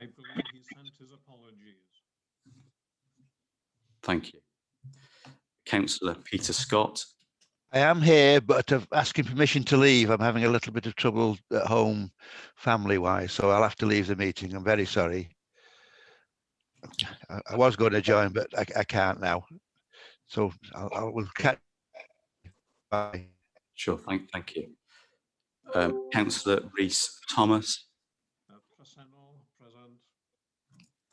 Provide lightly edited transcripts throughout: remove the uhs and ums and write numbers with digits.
I believe he sent his apologies. Thank you. Councillor Peter Scott. I am here, but asking permission to leave. I'm having a little bit of trouble at home, family-wise, so I'll have to leave the meeting. I'm very sorry. I was going to join, but I can't now. So I will catch. Bye. Sure, thank you. Councillor Rhys Thomas. Present.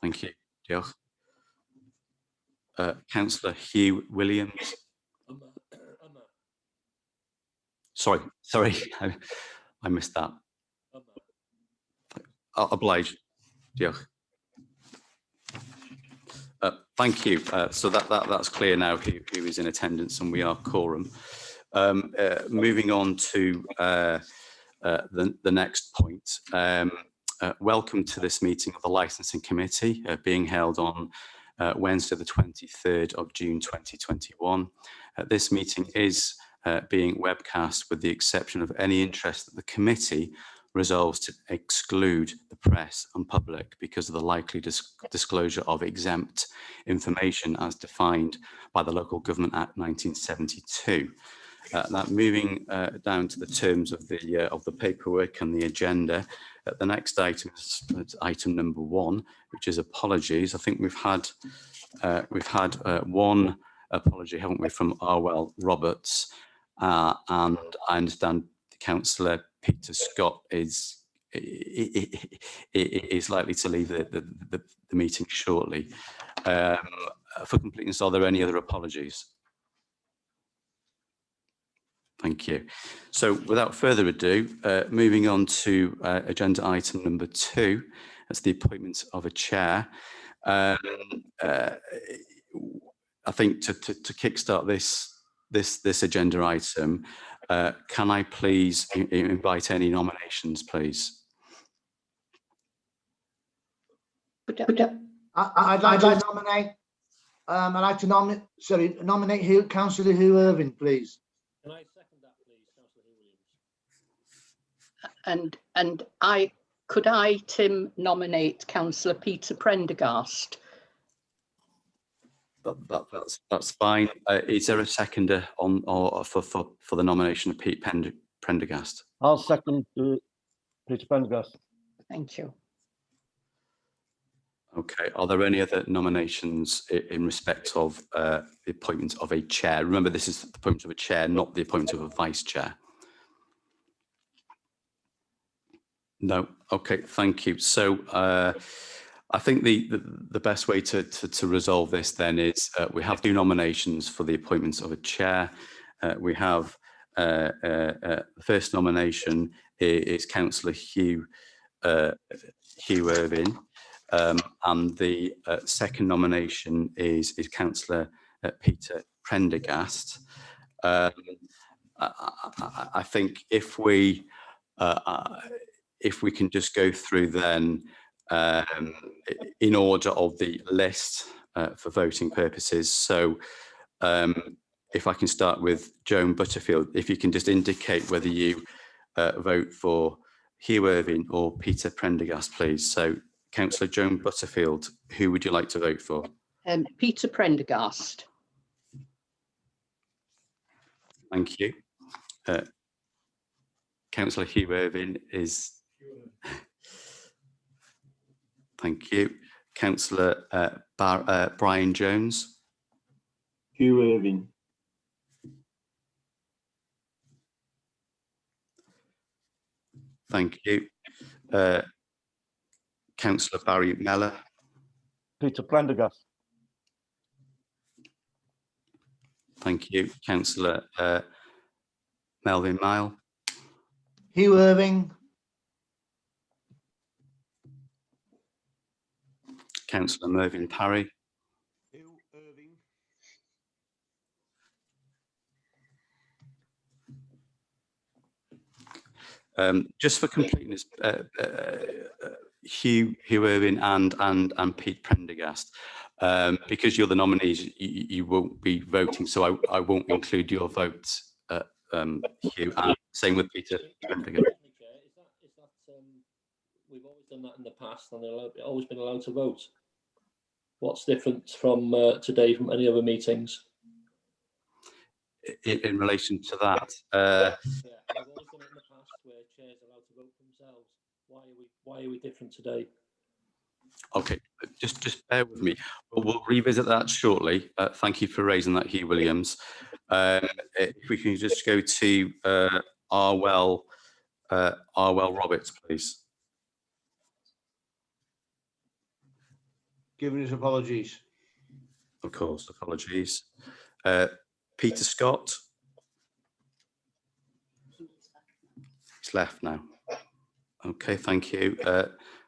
Thank you. Diolch. Councillor Hugh Williams. Sorry, I missed that. Obliged. Diolch. Thank you. So that's clear now who is in attendance, and we are quorum. Moving on to the next point. Welcome to this meeting of the Licensing Committee being held on Wednesday the 23rd of June 2021. This meeting is being webcast with the exception of any interest that the committee resolves to exclude the press and public because of the likely disclosure of exempt information as defined by the Local Government Act 1972. That moving down to the terms of the paperwork and the agenda. The next item is item number 1, which is apologies. I think we've had one apology, haven't we, from Arwell Roberts, and I understand Councillor Peter Scott is likely to leave the meeting shortly. For completeness, are there any other apologies? Thank you. So without further ado, moving on to agenda item number 2, that's the appointment of a chair. I think to kickstart this agenda item, can I please invite any nominations, please? I'd like to nominate Councillor Hugh Irving, please. Can I second that, please, Councillor Williams? And could I, Tim, nominate Councillor Peter Prendergast? That's fine. Is there a seconder for the nomination of Pete Prendergast? I'll second Peter Prendergast. Thank you. Okay. Are there any other nominations in respect of the appointment of a chair? Remember, this is the appointment of a chair, not the appointment of a vice chair. No. Okay. Thank you. So I think the best way to resolve this then is we have 2 nominations for the appointments of a chair. We have the first nomination is Councillor Hugh Irving. And the second nomination is Councillor Peter Prendergast. I think if we can just go through then in order of the list for voting purposes. So if I can start with Joan Butterfield, if you can just indicate whether you vote for Hugh Irving or Peter Prendergast, please. So Councillor Joan Butterfield, who would you like to vote for? Peter Prendergast. Thank you. Councillor Hugh Irving is... Thank you. Councillor Brian Jones. Hugh Irving. Thank you. Councillor Barry Mellor. Peter Prendergast. Thank you. Councillor Melvin Mile. Hugh Irving. Councillor Mervyn Parry. Hugh Irving. Just for completeness, Hugh Irving and Pete Prendergast, because you're the nominees, you won't be voting, so I won't include your votes, Hugh. And same with Peter Prendergast. We've always done that in the past, and they've always been allowed to vote. What's different from today from any other meetings? In relation to that, Yeah, we've always done it in the past where chairs are allowed to vote for themselves. Why are we different today? okay, just bear with me. We'll revisit that shortly. Thank you for raising that, Hugh Williams. If we can just go to Arwell Roberts, please. Giving his apologies. Of course, apologies. Peter Scott. He's left now. Okay, thank you.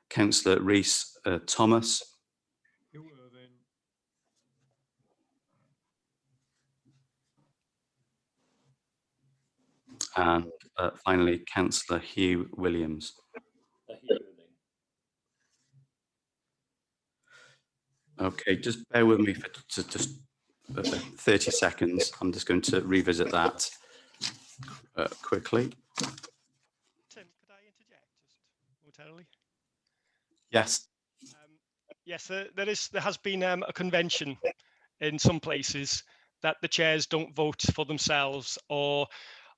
Councillor Rhys Thomas. Hugh Irving. And finally, Councillor Hugh Williams. Okay, just bear with me for just 30 seconds. I'm just going to revisit that quickly. Tim, could I interject just momentarily? Yes. Yes, there has been a convention in some places that the chairs don't vote for themselves, or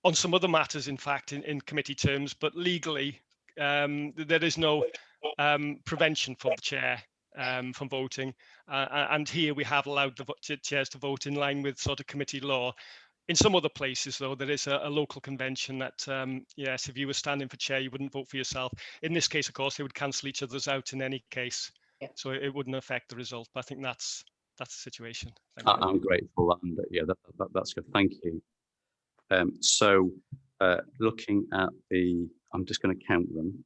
on some other matters, in fact, in committee terms, but legally there is no prevention for the chair from voting. And here we have allowed the chairs to vote in line with sort of committee law. In some other places, though, there is a local convention that, yes, if you were standing for chair, you wouldn't vote for yourself. In this case, of course, they would cancel each other's out in any case. Yeah. So it wouldn't affect the result. But I think that's the situation. Thank you. I'm grateful. And yeah, that's good. Thank you. So looking at I'm just going to count them.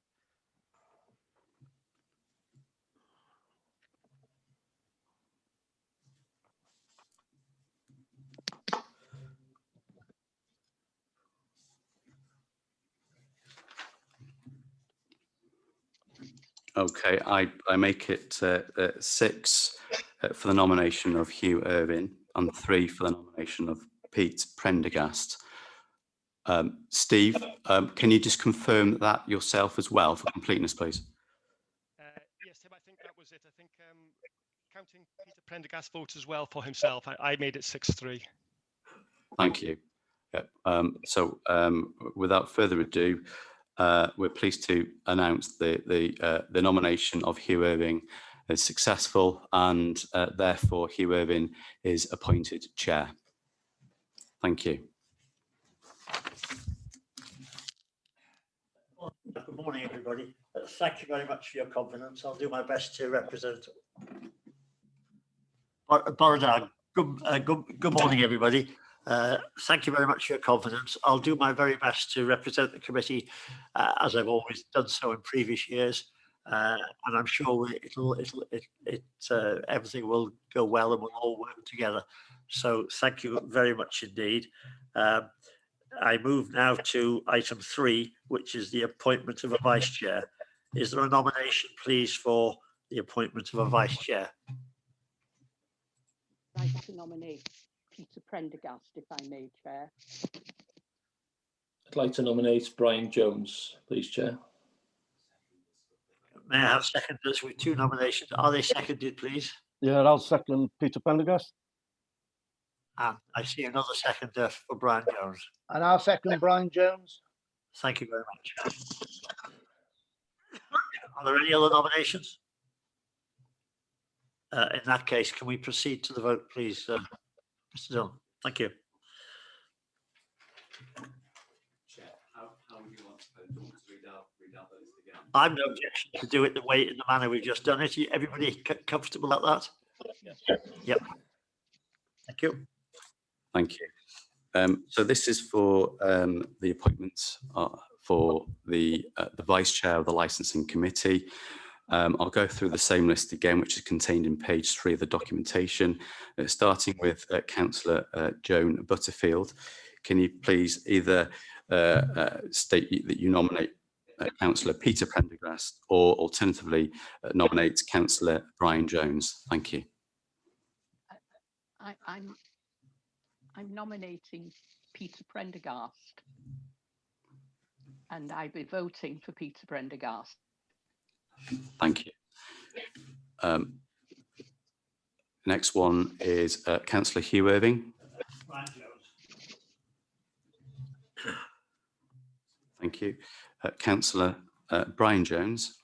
Okay, I make it 6 for the nomination of Hugh Irving and 3 for the nomination of Pete Prendergast. Steve, can you just confirm that yourself as well for completeness, please? Yes, Tim, I think that was it. I think counting Peter Prendergast votes as well for himself, I made it 6-3. Thank you. So without further ado, we're pleased to announce the nomination of Hugh Irving as successful, and therefore Hugh Irving is appointed chair. Thank you. Good morning, everybody. Thank you very much for your confidence. I'll do my best to represent. Borodar, good morning, everybody. Thank you very much for your confidence. I'll do my very best to represent the committee as I've always done so in previous years, and I'm sure everything will go well and we'll all work together. So thank you very much indeed. I move now to item 3, which is the appointment of a vice chair. Is there a nomination, please, for the appointment of a vice chair? I'd like to nominate Peter Prendergast, if I may, Chair. I'd like to nominate Brian Jones, please, Chair. May I have seconders with 2 nominations? Are they seconded, please? Yeah, I'll second Peter Prendergast. And I see another seconder for Brian Jones. And I'll second Brian Jones. Thank you very much. Are there any other nominations? In that case, can we proceed to the vote, please, Mr. Dillon? Thank you. How would you want to read out the list again? I've no objection to do it in the manner we've just done it. Everybody comfortable at that? Yes. Yep. Thank you. Thank you. So this is for the appointments for the Vice Chair of the Licensing Committee. I'll go through the same list again, which is contained in page 3 of the documentation, starting with Councillor Joan Butterfield. Can you please either state that you nominate Councillor Peter Prendergast, or alternatively nominate Councillor Brian Jones? Thank you. I'm nominating Peter Prendergast, and I'll be voting for Peter Prendergast. Thank you. Next one is Councillor Hugh Irving. Thank you. Councillor Brian Jones.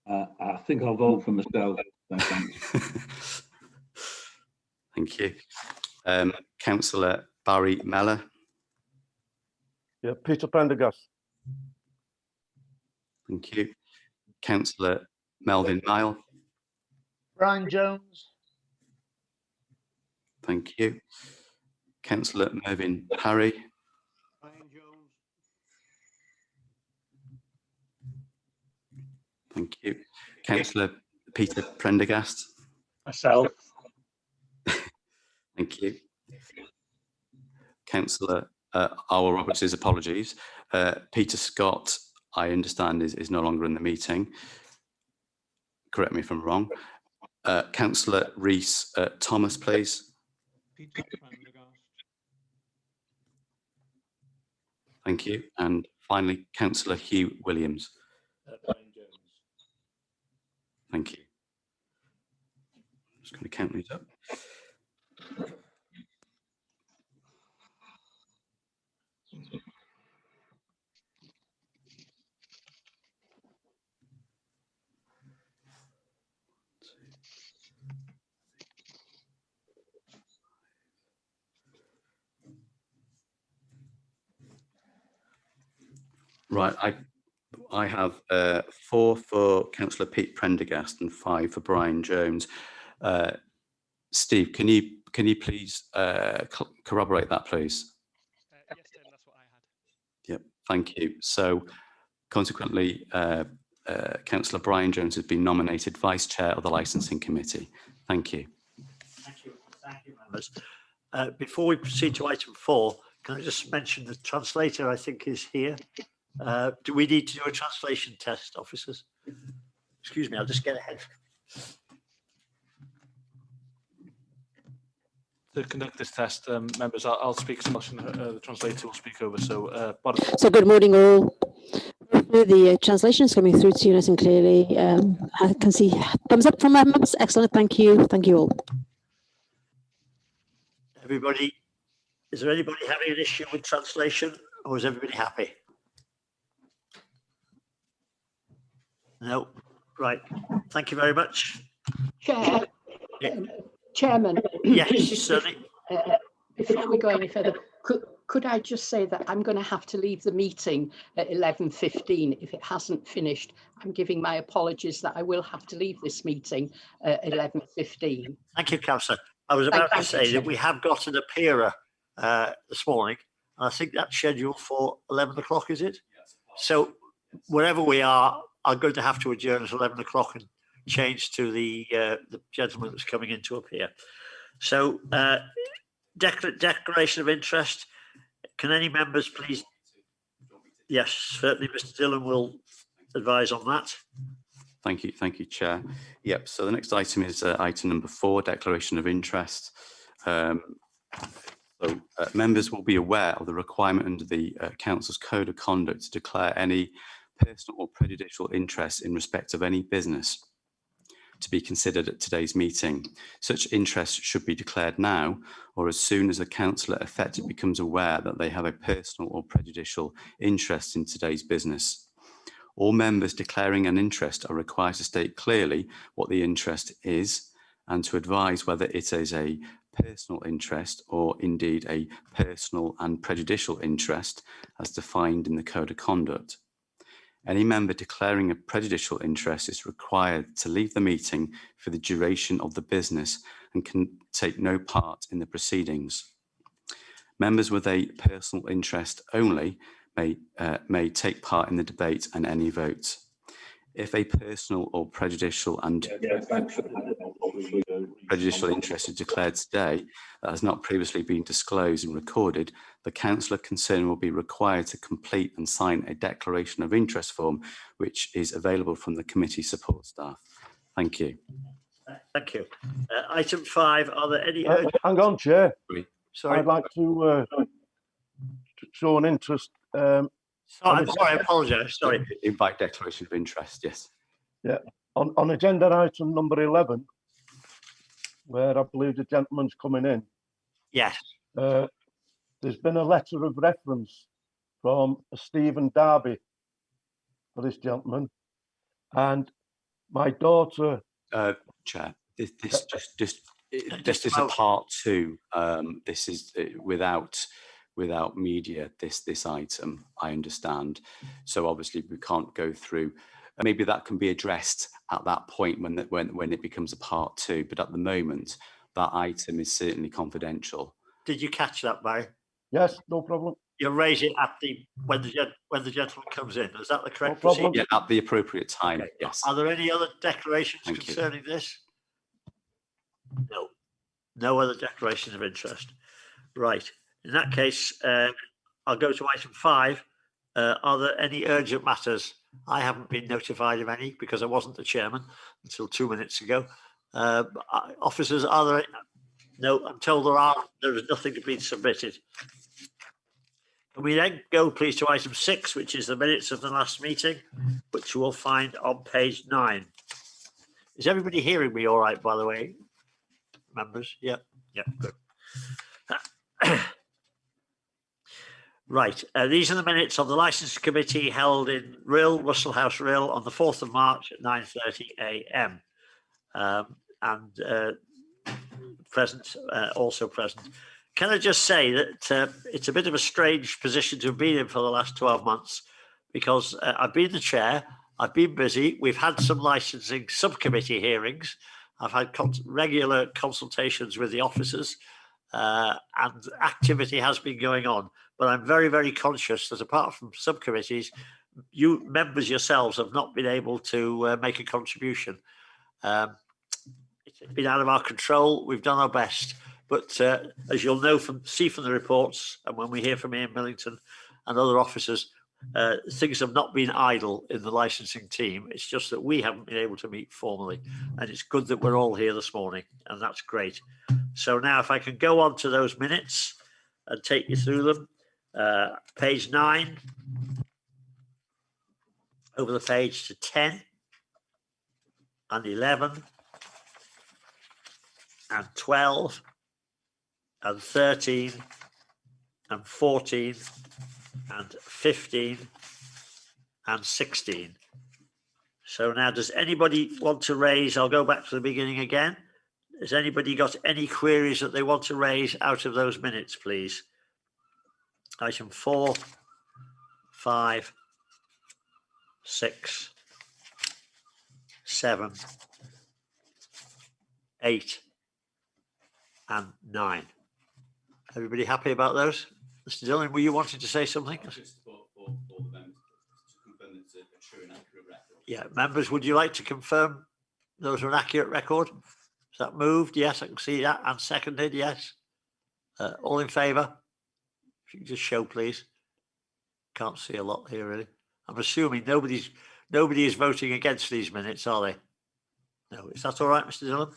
I think I'll vote for myself. No, thanks. Thank you. Councillor Barry Mellor. Yeah, Peter Prendergast. Thank you. Councillor Melvin Mile. Brian Jones. Thank you. Councillor Mervyn Parry. Brian Jones. Thank you. Councillor Peter Prendergast. Myself. Thank you. Councillor Arwell Roberts' apologies. Peter Scott, I understand, is no longer in the meeting. Correct me if I'm wrong. Councillor Rees Thomas, please. Peter Prendergast. Thank you. And finally, Councillor Hugh Williams. Brian Jones. Thank you. I'm just going to count these up. Right, I have 4 for Councillor Pete Prendergast and 5 for Brian Jones. Steve, can you please corroborate that, please? Yes, Tim, that's what I had. Yep, thank you. So, consequently, Councillor Brian Jones has been nominated Vice Chair of the Licensing Committee. Thank you. Thank you, members. Before we proceed to item 4, can I just mention the translator, I think, is here. Do we need to do a translation test, officers? Excuse me, I'll just get ahead. To conduct this test, members, I'll speak English and the translator will speak over. So, so good morning, all. The translation is coming through to you nice and clearly. I can see thumbs up from members. Excellent. Thank you. Thank you all. Everybody, is there anybody having an issue with translation, or is everybody happy? No. Right. Thank you very much. Chair, Yeah. Chairman. Yes, certainly. Before we go any further, could I just say that I'm going to have to leave the meeting at 11:15 if it hasn't finished. I'm giving my apologies that I will have to leave this meeting at 11:15. Thank you, Councillor. I was about to say that we have got an appearer this morning, and I think that's scheduled for 11 o'clock, is it? So wherever we are, I'm going to have to adjourn at 11 o'clock and change to the gentleman that's coming in to appear. So declaration of interest. Can any members please? Yes, certainly Mr. Dillon will advise on that. Thank you, Chair. Yep, so the next item is item number 4, declaration of interest. Members will be aware of the requirement under the Council's Code of Conduct to declare any personal or prejudicial interest in respect of any business to be considered at today's meeting. Such interest should be declared now or as soon as a councillor affected becomes aware that they have a personal or prejudicial interest in today's business. All members declaring an interest are required to state clearly what the interest is and to advise whether it is a personal interest or indeed a personal and prejudicial interest as defined in the Code of Conduct. Any member declaring a prejudicial interest is required to leave the meeting for the duration of the business and can take no part in the proceedings. Members with a personal interest only may take part in the debate and any vote. If a personal or prejudicial interest is declared today that has not previously been disclosed and recorded, the councillor concerned will be required to complete and sign a declaration of interest form, which is available from the committee support staff. Thank you. Thank you. Item 5, are there any... Hang on, Chair. Sorry. I'd like to show an interest So, I'm sorry, I apologise. Sorry. Invite declaration of interest, yes. Yeah, on agenda item number 11, where I believe the gentleman's coming in, Yes. there's been a letter of reference from Stephen Darby for this gentleman, and my daughter. Chair, this is a part two. This is without media. This item, I understand. So obviously we can't go through. Maybe that can be addressed at that point when it becomes a part two. But at the moment, that item is certainly confidential. Did you catch that, Barry? Yes, no problem. You'll raise it at when the gentleman comes in. Is that the correct No problem. procedure? Yeah, at the appropriate time. Okay. Yes. Are there any other declarations concerning this? No. No other declarations of interest. Right. In that case, I'll go to item 5. Are there any urgent matters? I haven't been notified of any because I wasn't the chairman until 2 minutes ago. Officers, are there? No, I'm told there is nothing to be submitted. Can we then go, please, to item 6, which is the minutes of the last meeting, which you will find on page 9. Is everybody hearing me all right, by the way? Members? Yeah, good. Right, these are the minutes of the licensing committee held in Russell House Rill on the 4th of March at 9:30 a.m. And present, also present. Can I just say that it's a bit of a strange position to have been in for the last 12 months because I've been the chair, I've been busy, we've had some licensing subcommittee hearings, I've had regular consultations with the officers, and activity has been going on. But I'm very, very conscious that apart from subcommittees, you members yourselves have not been able to make a contribution. It's been out of our control. We've done our best. But as you'll know see from the reports, and when we hear from Ian Millington and other officers, things have not been idle in the licensing team. It's just that we haven't been able to meet formally. And it's good that we're all here this morning, and that's great. So now if I can go on to those minutes and take you through them. Page 9, over the page to 10 and 11 and 12 and 13 and 14 and 15 and 16. So now does anybody want to raise, I'll go back to the beginning again. Has anybody got any queries that they want to raise out of those minutes, please? Item 4, 5, 6, 7, 8, and 9. Everybody happy about those? Mr. Dillon, were you wanting to say something? Yeah, members, would you like to confirm those are an accurate record? Is that moved? Yes, I can see that. And seconded, yes. All in favour? If you can just show, please. Can't see a lot here, really. I'm assuming nobody is voting against these minutes, are they? No. Is that all right, Mr. Dillon?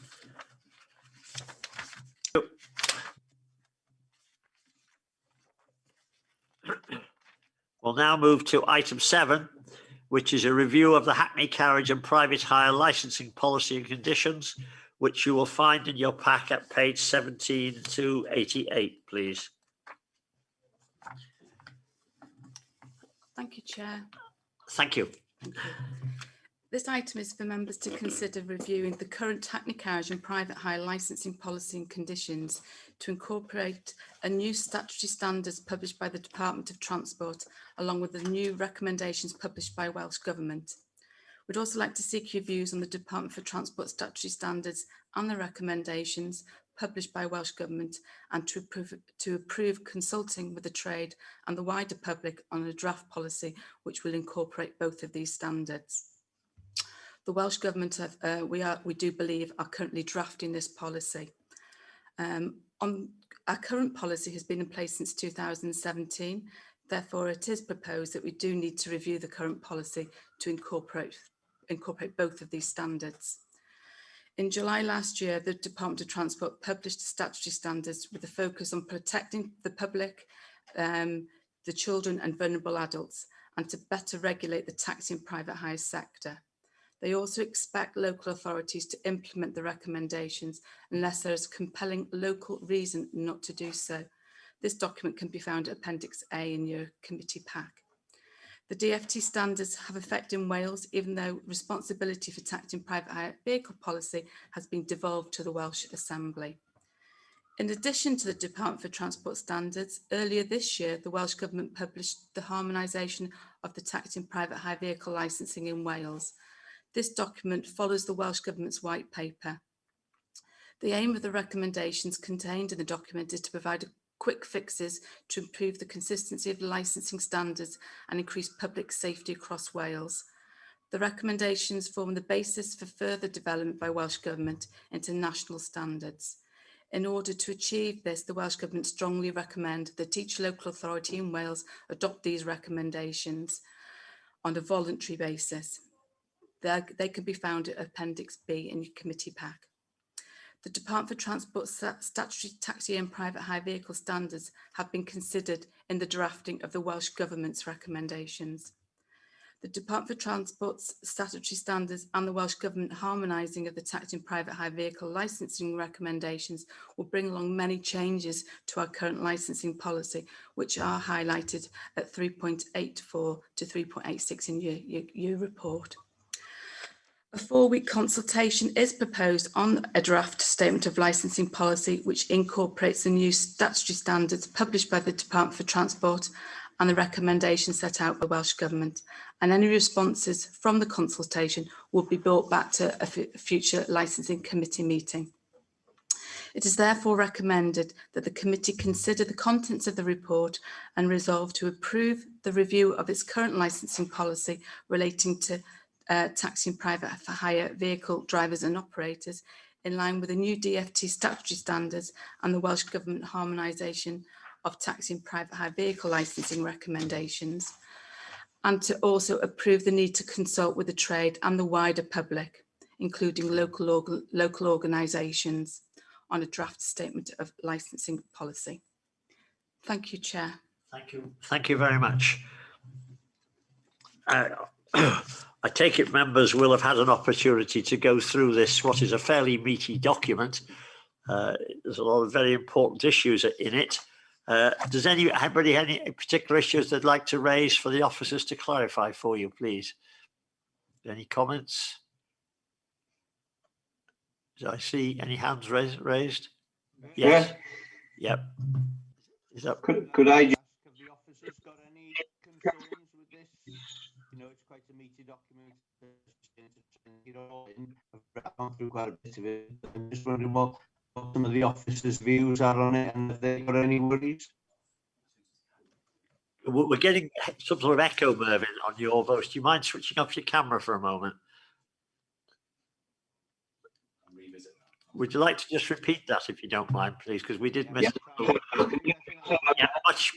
We'll now move to item 7, which is a review of the Hackney Carriage and Private Hire Licensing Policy and Conditions, which you will find in your pack at page 17 to 88, please. Thank you, Chair. Thank you. This item is for members to consider reviewing the current Hackney Carriage and Private Hire Licensing Policy and Conditions to incorporate a new statutory standards published by the Department of Transport, along with the new recommendations published by Welsh Government. We'd also like to seek your views on the Department for Transport statutory standards and the recommendations published by Welsh Government, and to approve consulting with the trade and the wider public on a draft policy which will incorporate both of these standards. The Welsh Government we do believe are currently drafting this policy. Our current policy has been in place since 2017. Therefore, it is proposed that we do need to review the current policy to incorporate both of these standards. In July last year, the Department of Transport published statutory standards with a focus on protecting the public, the children and vulnerable adults, and to better regulate the taxi and private hire sector. They also expect local authorities to implement the recommendations unless there is a compelling local reason not to do so. This document can be found at Appendix A in your committee pack. The DFT standards have effect in Wales, even though responsibility for taxi and private hire vehicle policy has been devolved to the Welsh Assembly. In addition to the Department for Transport standards, earlier this year, the Welsh Government published the harmonisation of the taxi and private hire vehicle licensing in Wales. This document follows the Welsh Government's white paper. The aim of the recommendations contained in the document is to provide quick fixes to improve the consistency of licensing standards and increase public safety across Wales. The recommendations form the basis for further development by Welsh Government into national standards. In order to achieve this, the Welsh Government strongly recommend that each local authority in Wales adopt these recommendations on a voluntary basis. They can be found at Appendix B in your committee pack. The Department for Transport statutory taxi and private hire vehicle standards have been considered in the drafting of the Welsh Government's recommendations. The Department for Transport's statutory standards and the Welsh Government harmonising of the taxi and private hire vehicle licensing recommendations will bring along many changes to our current licensing policy, which are highlighted at 3.84 to 3.86 in your report. A 4-week consultation is proposed on a draft statement of licensing policy, which incorporates the new statutory standards published by the Department for Transport and the recommendations set out by the Welsh Government. And any responses from the consultation will be brought back to a future licensing committee meeting. It is therefore recommended that the committee consider the contents of the report and resolve to approve the review of its current licensing policy relating to taxi and private hire vehicle drivers and operators in line with the new DFT statutory standards and the Welsh Government harmonisation of taxi and private hire vehicle licensing recommendations, and to also approve the need to consult with the trade and the wider public, including local organisations, on a draft statement of licensing policy. Thank you, Chair. Thank you very much. I take it members will have had an opportunity to go through this, what is a fairly meaty document. There's a lot of very important issues in it. Does anybody have any particular issues they'd like to raise for the officers to clarify for you, please? Any comments? Do I see any hands raised? Yes. Yep. Is that Could I ask if the officers got any concerns with this? You know, it's quite a meaty document. I've gone through quite a bit of it. I'm just wondering what some of the officers' views are on it and if they've got any worries. We're getting some sort of echo, Mervyn, on your voice. Do you mind switching off your camera for a moment? Would you like to just repeat that, if you don't mind, please? Because we did miss it. Yeah,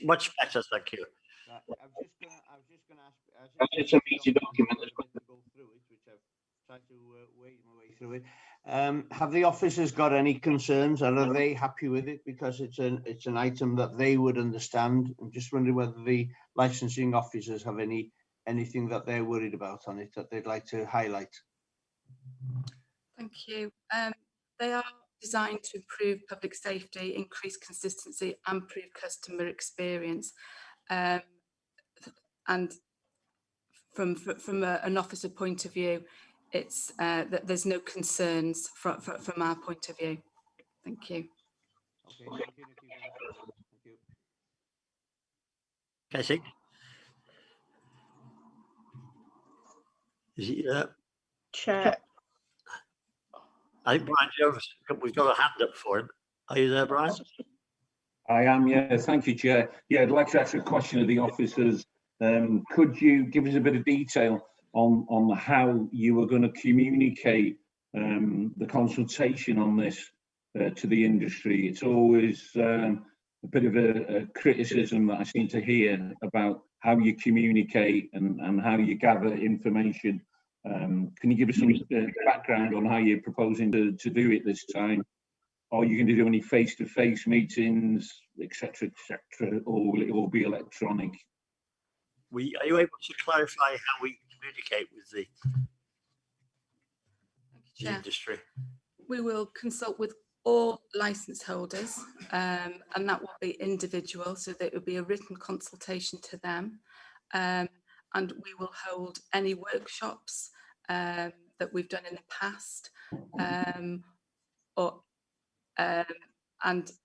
much better, thank you. I was just going to ask. It's a meaty document. Go through it, which I've tried to wade my way through it. Have the officers got any concerns, and are they happy with it? Because it's an item that they would understand. I'm just wondering whether the licensing officers have anything that they're worried about on it that they'd like to highlight. Thank you. They are designed to improve public safety, increase consistency, and improve customer experience. And from an officer point of view, it's that there's no concerns from our point of view. Thank you. Okay, thank you, Nikki. Thank you. Casey? Is he there? Chair. I think Brian Jones, we've got a hand up for him. Are you there, Brian? I am, yeah. Thank you, Chair. Yeah, I'd like to ask a question of the officers. Could you give us a bit of detail on how you are going to communicate the consultation on this to the industry? It's always a bit of a criticism that I seem to hear about how you communicate and how you gather information. Can you give us some background on how you're proposing to do it this time? Are you going to do any face-to-face meetings, etc., or will it all be electronic? Are you able to clarify how we communicate with the industry? We will consult with all licence holders, and that will be individual, so that it will be a written consultation to them. And we will hold any workshops that we've done in the past, and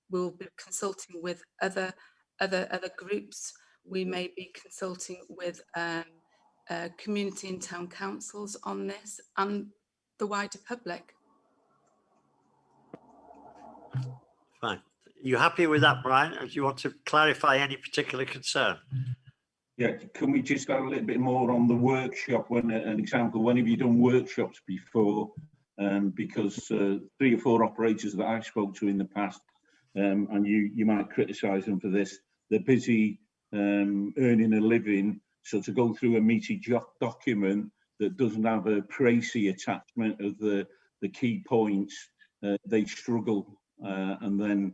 we'll be consulting with other groups. We may be consulting with community and town councils on this and the wider public. Fine. Are you happy with that, Brian? Or do you want to clarify any particular concern? Yeah, can we just go a little bit more on the workshop? When an example, when have you done workshops before? Because 3 or 4 operators that I've spoke to in the past, and you might criticise them for this, they're busy earning a living. So to go through a meaty document that doesn't have a précis attachment of the key points, they struggle. And then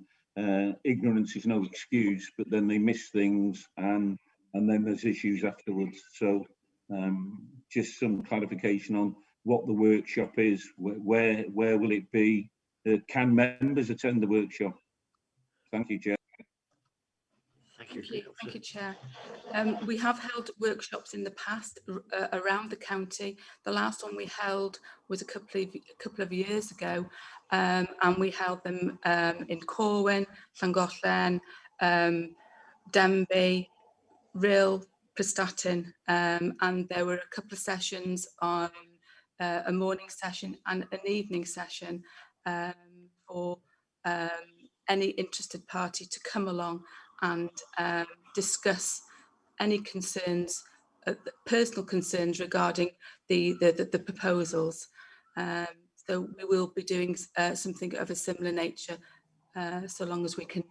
ignorance is no excuse, but then they miss things, and then there's issues afterwards. So just some clarification on what the workshop is, where will it be? Can members attend the workshop? Thank you, Chair. Thank you, Chair. We have held workshops in the past around the county. The last one we held was a couple of years ago, and we held them in Corwin, Llangollen, Denbigh, Rhyl, Prestatyn, and there were a couple of sessions on a morning session and an evening session for any interested party to come along and discuss any concerns, personal concerns regarding the proposals. So we will be doing something of a similar nature, so long as we can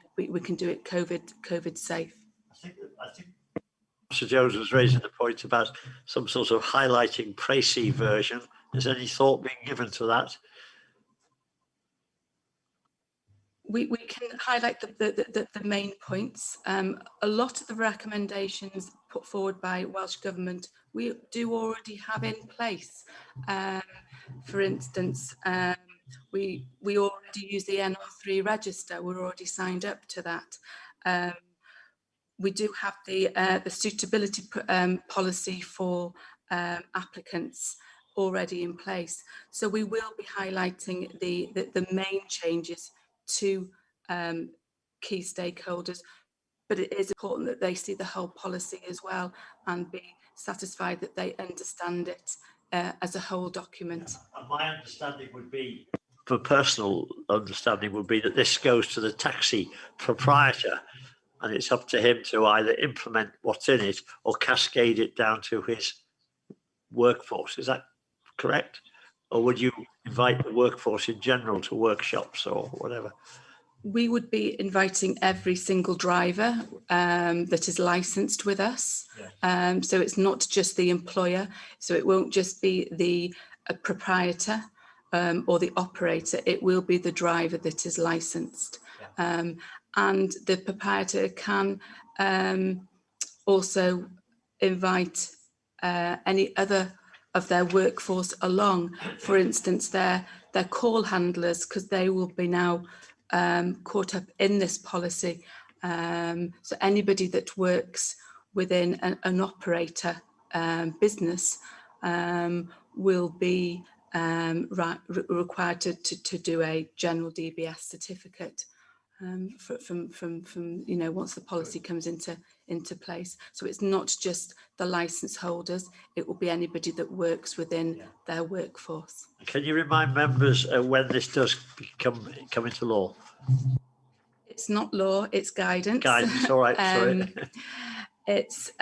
do it COVID safe. I think Mr. Jones was raising the point about some sort of highlighting précis version. Is any thought being given to that? We can highlight the main points. A lot of the recommendations put forward by Welsh Government we do already have in place. For instance, we already use the NR3 register. We're already signed up to that. We do have the suitability policy for applicants already in place. So we will be highlighting the main changes to key stakeholders, but it is important that they see the whole policy as well and be satisfied that they understand it as a whole document. And my understanding would be, for personal understanding, would be that this goes to the taxi proprietor and it's up to him to either implement what's in it or cascade it down to his workforce. Is that correct? Or would you invite the workforce in general to workshops or whatever? We would be inviting every single driver that is licensed with us. Yeah. So it's not just the employer. So it won't just be the proprietor or the operator. It will be the driver that is licensed. Yeah. And the proprietor can also invite any other of their workforce along. For instance, their call handlers, because they will be now caught up in this policy. So anybody that works within an operator business will be required to do a general DBS certificate from you know, once the policy comes into place. So it's not just the license holders, it will be anybody that works within their workforce. Can you remind members when this does come into law? It's not law, it's guidance. Guidance, all right, sorry. It's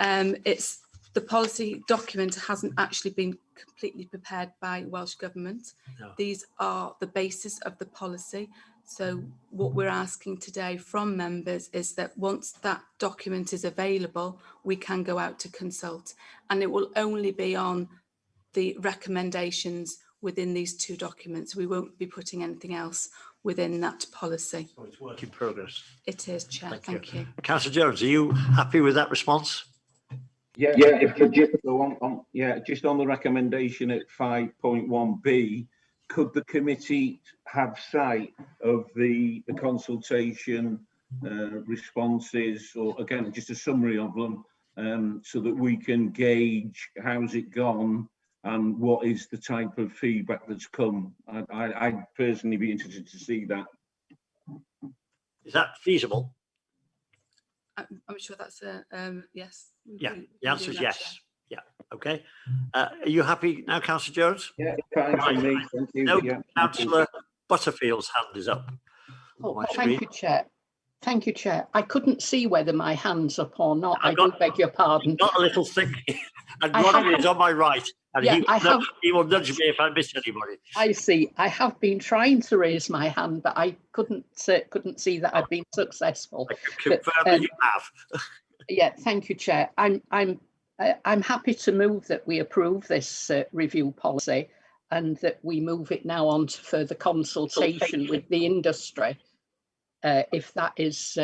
the policy document hasn't actually been completely prepared by Welsh Government. No. These are the basis of the policy. So what we're asking today from members is that once that document is available, we can go out to consult, and it will only be on the recommendations within these two documents. We won't be putting anything else within that policy. So it's work in progress. It is, Chair. Thank you. Councillor Jones, are you happy with that response? Yeah, if you just go on, just on the recommendation at 5.1b, could the committee have sight of the consultation responses, or again, just a summary of them, so that we can gauge how's it gone and what is the type of feedback that's come? I'd personally be interested to see that. Is that feasible? I'm sure that's a yes. Yeah, the answer is yes. Yeah, okay. Are you happy now, Councillor Jones? Yeah, fine for me, thank you. No, Yeah, Councillor Butterfield's hand is up. Oh, thank you, Chair. Thank you, Chair. I couldn't see whether my hand's up or not. I do beg your pardon. Got a little thing, and Rodney is on my right, and Yeah, he will nudge me if I miss anybody. I see. I have been trying to raise my hand, but I couldn't see that I'd been successful. I can confirm that you have. Yeah, thank you, Chair. I'm happy to move that we approve this review policy, and that we move it now on to further consultation with the industry. If that is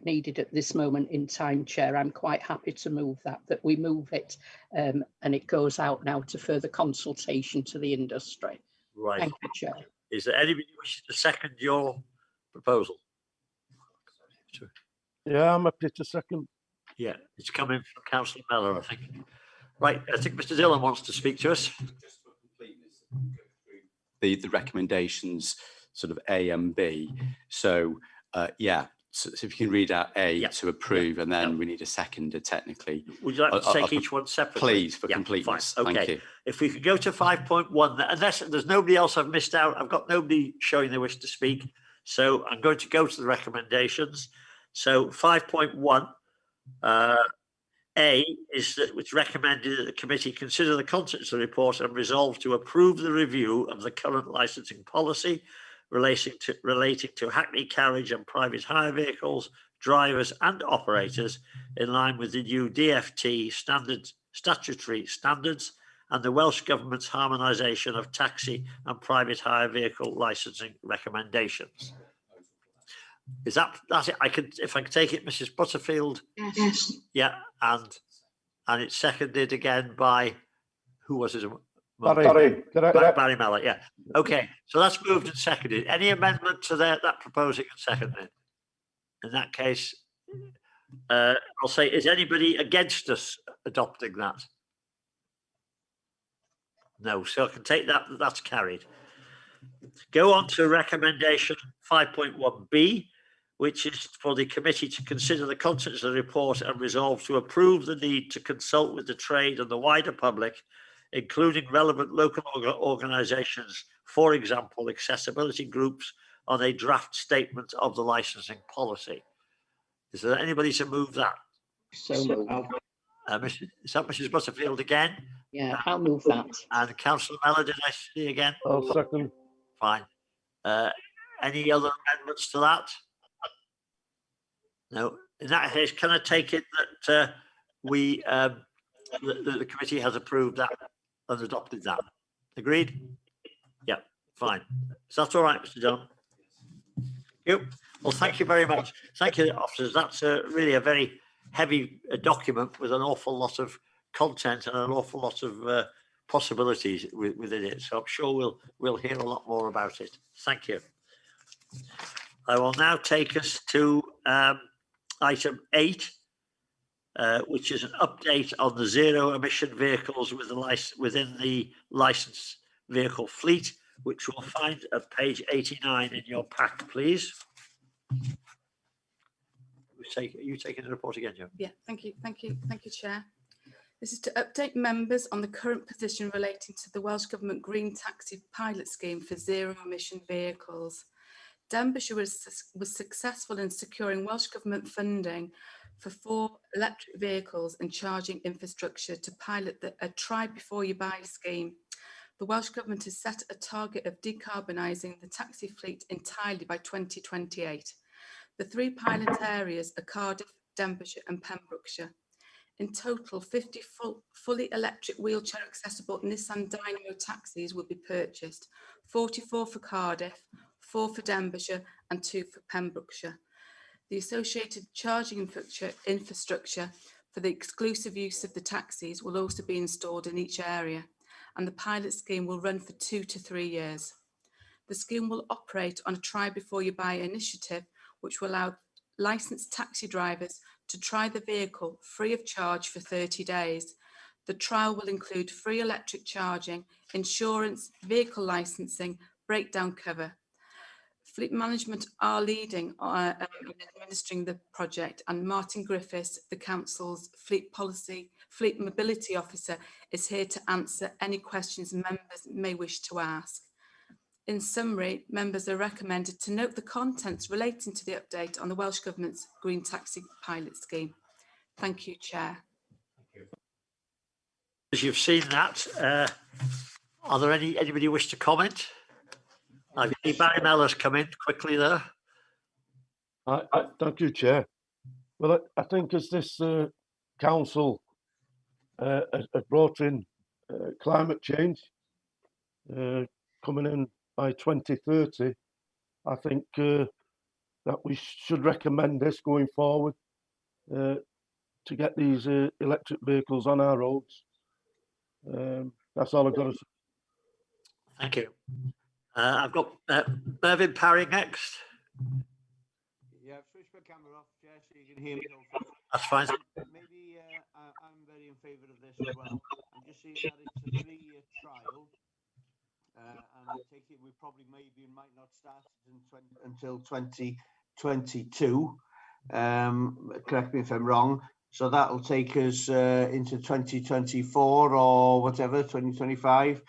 needed at this moment in time, Chair, I'm quite happy to move that we move it and it goes out now to further consultation to the industry. Right. Thank you, Chair. Is there anybody who wishes to second your proposal? Yeah, I'm happy to second. Yeah, it's coming from Councillor Mellor, I think. Right, I think Mr. Dillon wants to speak to us. Just for completeness, the recommendations, sort of A and B. So so if you can read out A to approve, and then we need a seconder technically. Would you like to take each one separately? Please, for completeness. Fine. Okay. Thank you. If we could go to 5.1, unless there's nobody else I've missed out, I've got nobody showing they wish to speak. So I'm going to go to the recommendations. So 5.1, A is that it's recommended that the committee consider the contents of the report and resolve to approve the review of the current licensing policy relating to Hackney carriage and private hire vehicles, drivers and operators in line with the new DFT statutory standards and the Welsh Government's harmonisation of taxi and private hire vehicle licensing recommendations. Is that's it? If I could take it, Mrs. Butterfield. Yes. Yeah, and it's seconded again by who was it? Barry Mellor, yeah. Okay, so that's moved and seconded. Any amendment to that proposing and seconded? In that case, I'll say, is anybody against us adopting that? No, so I can take that, that's carried. Go on to recommendation 5.1b, which is for the committee to consider the contents of the report and resolve to approve the need to consult with the trade and the wider public, including relevant local organisations, for example, accessibility groups, on a draft statement of the licensing policy. Is there anybody to move that? So moved. Is that Mrs. Butterfield again? Yeah, I'll move that. And Councillor Mellor, did I see again? I'll second. Fine. Any other amendments to that? No. In that case, can I take it that the committee has approved that and adopted that? Agreed? Yeah, fine. So that's all right, Mr. Dillon. Thank you. Well, thank you very much. Thank you, officers. That's really a very heavy document with an awful lot of content and an awful lot of possibilities within it. So I'm sure we'll hear a lot more about it. Thank you. I will now take us to item 8, which is an update on the zero emission vehicles within the licensed vehicle fleet, which you'll find at page 89 in your pack, please. Are you taking the report again, Joe? Yeah, thank you, Chair. This is to update members on the current position relating to the Welsh Government Green Taxi pilot scheme for zero emission vehicles. Denbighshire was successful in securing Welsh Government funding for 4 electric vehicles and charging infrastructure to pilot a try before you buy scheme. The Welsh Government has set a target of decarbonising the taxi fleet entirely by 2028. The 3 pilot areas are Cardiff, Denbighshire and Pembrokeshire. In total, 50 fully electric wheelchair accessible Nissan Dynamo taxis will be purchased, 44 for Cardiff, 4 for Denbighshire and 2 for Pembrokeshire. The associated charging infrastructure for the exclusive use of the taxis will also be installed in each area, and the pilot scheme will run for 2 to 3 years. The scheme will operate on a try before you buy initiative, which will allow licensed taxi drivers to try the vehicle free of charge for 30 days. The trial will include free electric charging, insurance, vehicle licensing, breakdown cover. Fleet Management are leading in administering the project, and Martin Griffiths, the Council's Fleet Mobility Officer, is here to answer any questions members may wish to ask. In summary, members are recommended to note the contents relating to the update on the Welsh Government's Green Taxi Pilot Scheme. Thank you, Chair. As you've seen that, are there anybody who wish to comment? I see Barry Mellor's come in quickly there. Thank you, Chair. Well, I think as this council has brought in climate change coming in by 2030, I think that we should recommend this going forward to get these electric vehicles on our roads. That's all I've got to say. Thank you. I've got Mervyn Parry next. Yeah, I've switched my camera off, Chair, so you can hear me. That's fine. Maybe I'm very in favour of this as well. I'm just seeing that it's a 3-year trial, and I take it we probably might not start until 2022. Correct me if I'm wrong. So that'll take us into 2024 or whatever, 2025.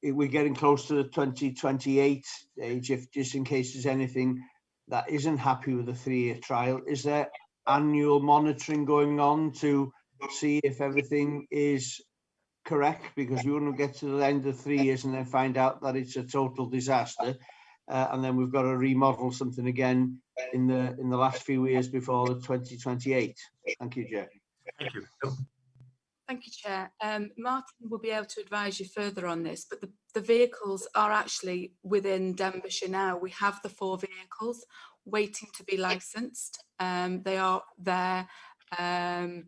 We're getting close to the 2028 age. If just in case there's anything that isn't happy with the 3-year trial, is there annual monitoring going on to see if everything is correct? Because we wouldn't get to the end of 3 years and then find out that it's a total disaster, and then we've got to remodel something again in the last few years before the 2028. Thank you, Chair. Thank you. Thank you, Chair. Martin will be able to advise you further on this, but the vehicles are actually within Denbighshire now. We have the 4 vehicles waiting to be licensed. They are there, and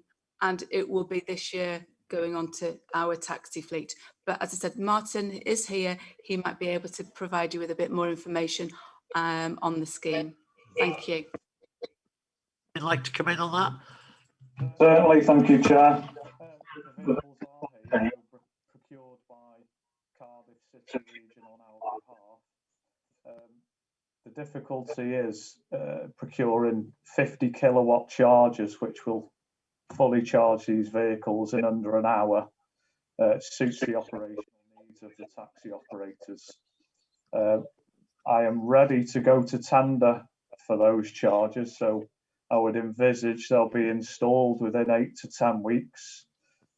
it will be this year going on to our taxi fleet. But as I said, Martin is here. He might be able to provide you with a bit more information on the scheme. Thank you. Would you like to come in on that? Certainly, thank you, Chair. The vehicles are here, procured by Cardiff City Region on our behalf. The difficulty is procuring 50 kilowatt chargers, which will fully charge these vehicles in under an hour. Suits the operational needs of the taxi operators. I am ready to go to tender for those chargers, so I would envisage they'll be installed within 8 to 10 weeks,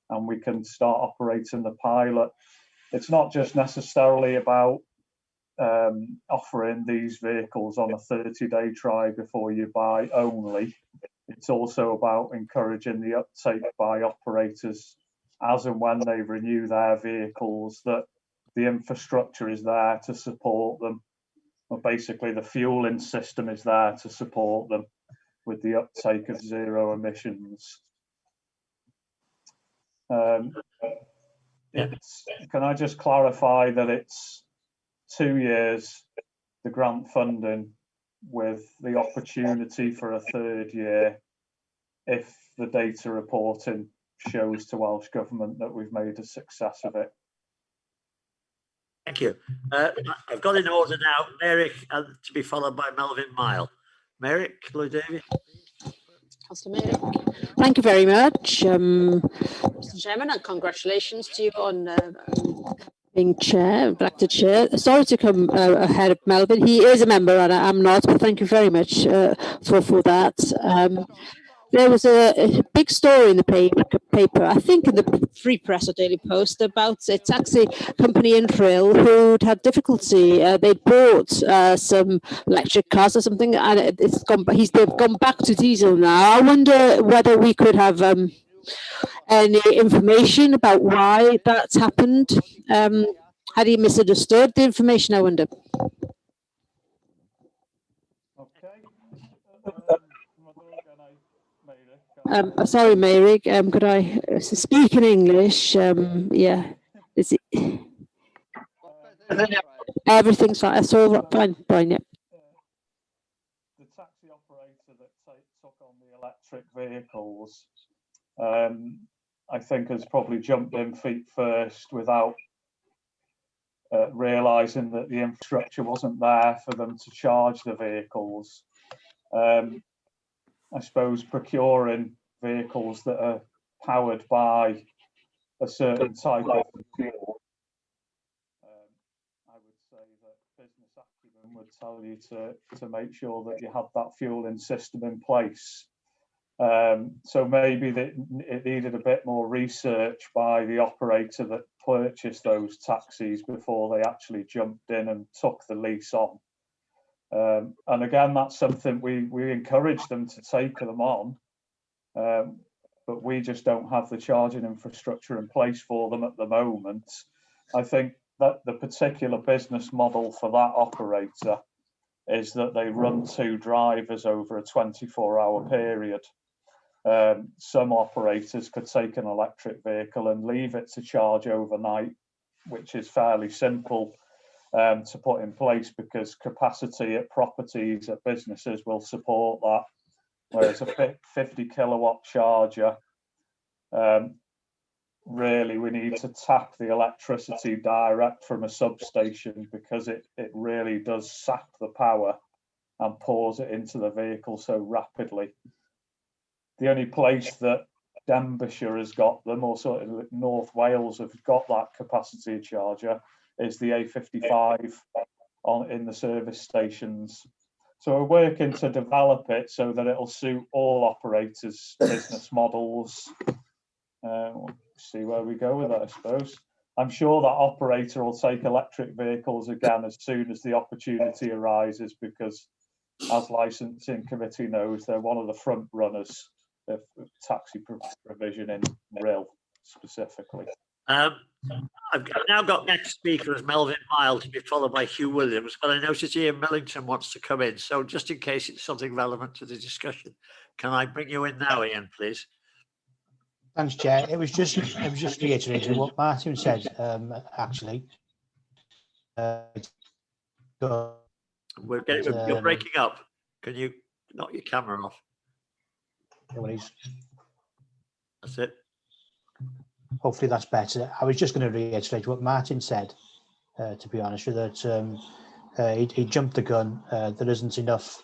and we can start operating the pilot. It's not just necessarily about offering these vehicles on a 30-day try before you buy only. It's also about encouraging the uptake by operators as and when they renew their vehicles, that the infrastructure is there to support them. Well, basically, the fueling system is there to support them with the uptake of zero emissions. Can I just clarify that it's 2 years, the grant funding, with the opportunity for a 3rd year if the data reporting shows to Welsh Government that we've made a success of it? Thank you. I've got in order now, Merrick, to be followed by Melvyn Mile. Merrick, Lloyd Davies. Thank you very much, Mr. Chairman, and congratulations to you on being elected chair. Sorry to come ahead of Melvyn. He is a member and I am not, but thank you very much for that. There was a big story in the paper, I think in the Free Press or Daily Post, about a taxi company in Frill who'd had difficulty. They'd bought some electric cars or something, and they've gone back to diesel now. I wonder whether we could have any information about why that's happened. Had he misunderstood the information, I wonder? Okay. Sorry, Mary. Could I speak in English? Yeah. Is it? Everything's fine. That's all fine. Fine. Yeah. The taxi operator that took on the electric vehicles, I think, has probably jumped in feet first without realising that the infrastructure wasn't there for them to charge the vehicles. I suppose procuring vehicles that are powered by a certain type of fuel, I would say that business acumen would tell you to make sure that you have that fueling system in place. So maybe that it needed a bit more research by the operator that purchased those taxis before they actually jumped in and took the lease on. And again, that's something we encourage them to take them on, but we just don't have the charging infrastructure in place for them at the moment. I think that the particular business model for that operator is that they run 2 drivers over a 24-hour period. Some operators could take an electric vehicle and leave it to charge overnight, which is fairly simple to put in place because capacity at properties, at businesses will support that. Whereas a 50 kilowatt charger, really we need to tap the electricity direct from a substation because it really does sap the power and pours it into the vehicle so rapidly. The only place that Denbighshire has got them, or sort of North Wales have got that capacity charger, is the A55 in the service stations. So we're working to develop it so that it'll suit all operators' business models. We'll see where we go with that, I suppose. I'm sure that operator will take electric vehicles again as soon as the opportunity arises because, as licensing committee knows, they're one of the front runners of taxi provision in Rill specifically. I've now got next speaker as Melvin Mile to be followed by Hugh Williams, but I notice Ian Millington wants to come in. So just in case it's something relevant to the discussion, can I bring you in now, Ian, please? Thanks, Chair. It was just reiterating what Martin said, actually. You're breaking up. Can you knock your camera off? That's it. Hopefully that's better. I was just going to reiterate what Martin said, to be honest with you, that he jumped the gun. There isn't enough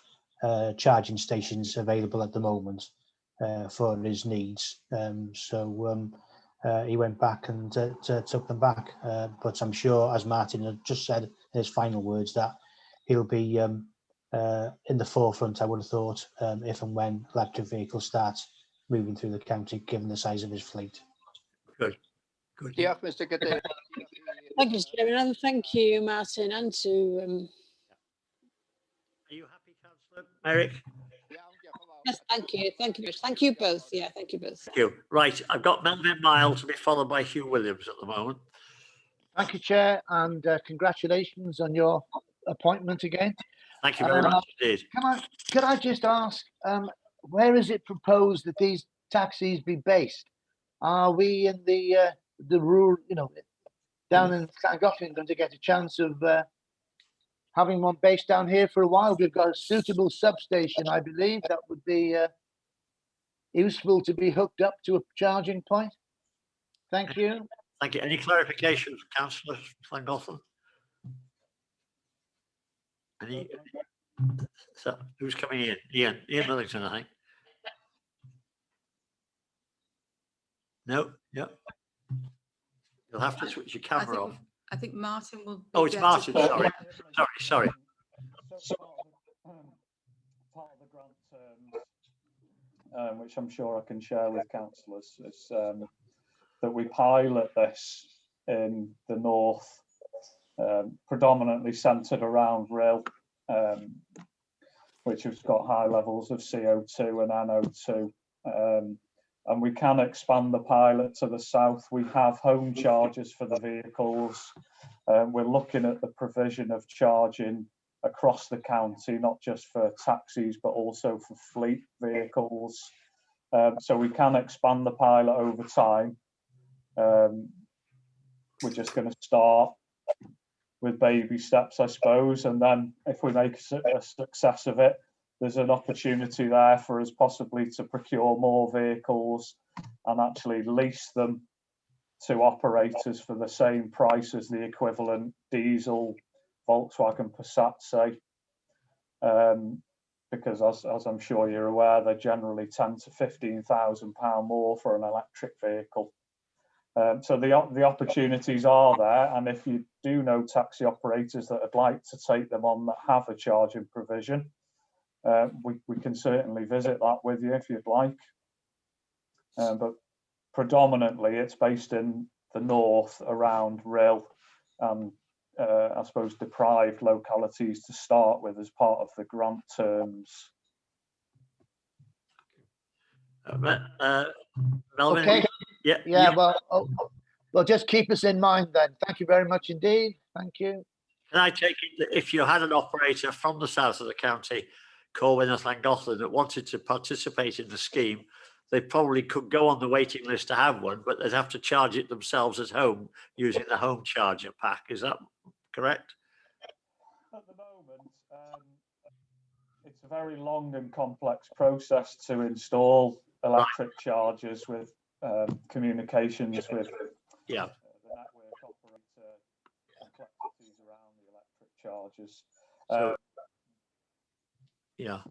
charging stations available at the moment for his needs. So he went back and took them back. But I'm sure, as Martin had just said in his final words, that he'll be in the forefront, I would have thought, if and when electric vehicles start moving through the county, given the size of his fleet. Good. Good. Yeah, Mr. Cadell. Thank you, Chairman, and thank you, Martin, and to. Are you happy, Councillor Merrick? Yes, thank you. Thank you much. Thank you both. Yeah, thank you both. Thank you. Right, I've got Melvin Mile to be followed by Hugh Williams at the moment. Thank you, Chair, and congratulations on your appointment again. Thank you very much indeed. Could I just ask, where is it proposed that these taxis be based? Are we in the rural, down in Llangollen, going to get a chance of having one based down here for a while? We've got a suitable substation, I believe. That would be useful to be hooked up to a charging point. Thank you. Thank you. Any clarification for Councillor Llangollen? So who's coming in? Ian Millington, I think. No, yeah. You'll have to switch your camera off. I think Martin will. Oh, it's Martin. Sorry. Part of the grant terms, which I'm sure I can share with councillors, is that we pilot this in the north, predominantly centred around Rill, which has got high levels of CO2 and NO2. And we can expand the pilot to the south. We have home chargers for the vehicles. We're looking at the provision of charging across the county, not just for taxis, but also for fleet vehicles. So we can expand the pilot over time. We're just going to start with baby steps, I suppose, and then if we make a success of it, there's an opportunity there for us possibly to procure more vehicles and actually lease them to operators for the same price as the equivalent diesel Volkswagen Passat, say. Because as I'm sure you're aware, they're generally £10,000 to £15,000 more for an electric vehicle. So the opportunities are there, and if you do know taxi operators that would like to take them on that have a charging provision, we can certainly visit that with you if you'd like. But predominantly it's based in the north around Rill and I suppose deprived localities to start with as part of the grant terms. Melvin? Okay. Yeah. Well, just keep us in mind then. Thank you very much indeed. Thank you. Can I take it that if you had an operator from the south of the county, Corwin or Llangollen, that wanted to participate in the scheme, they probably could go on the waiting list to have one, but they'd have to charge it themselves at home using the home charger pack. Is that correct? At the moment, it's a very long and complex process to install electric chargers with communications with the network operator, complexities around the electric chargers. Derbyshire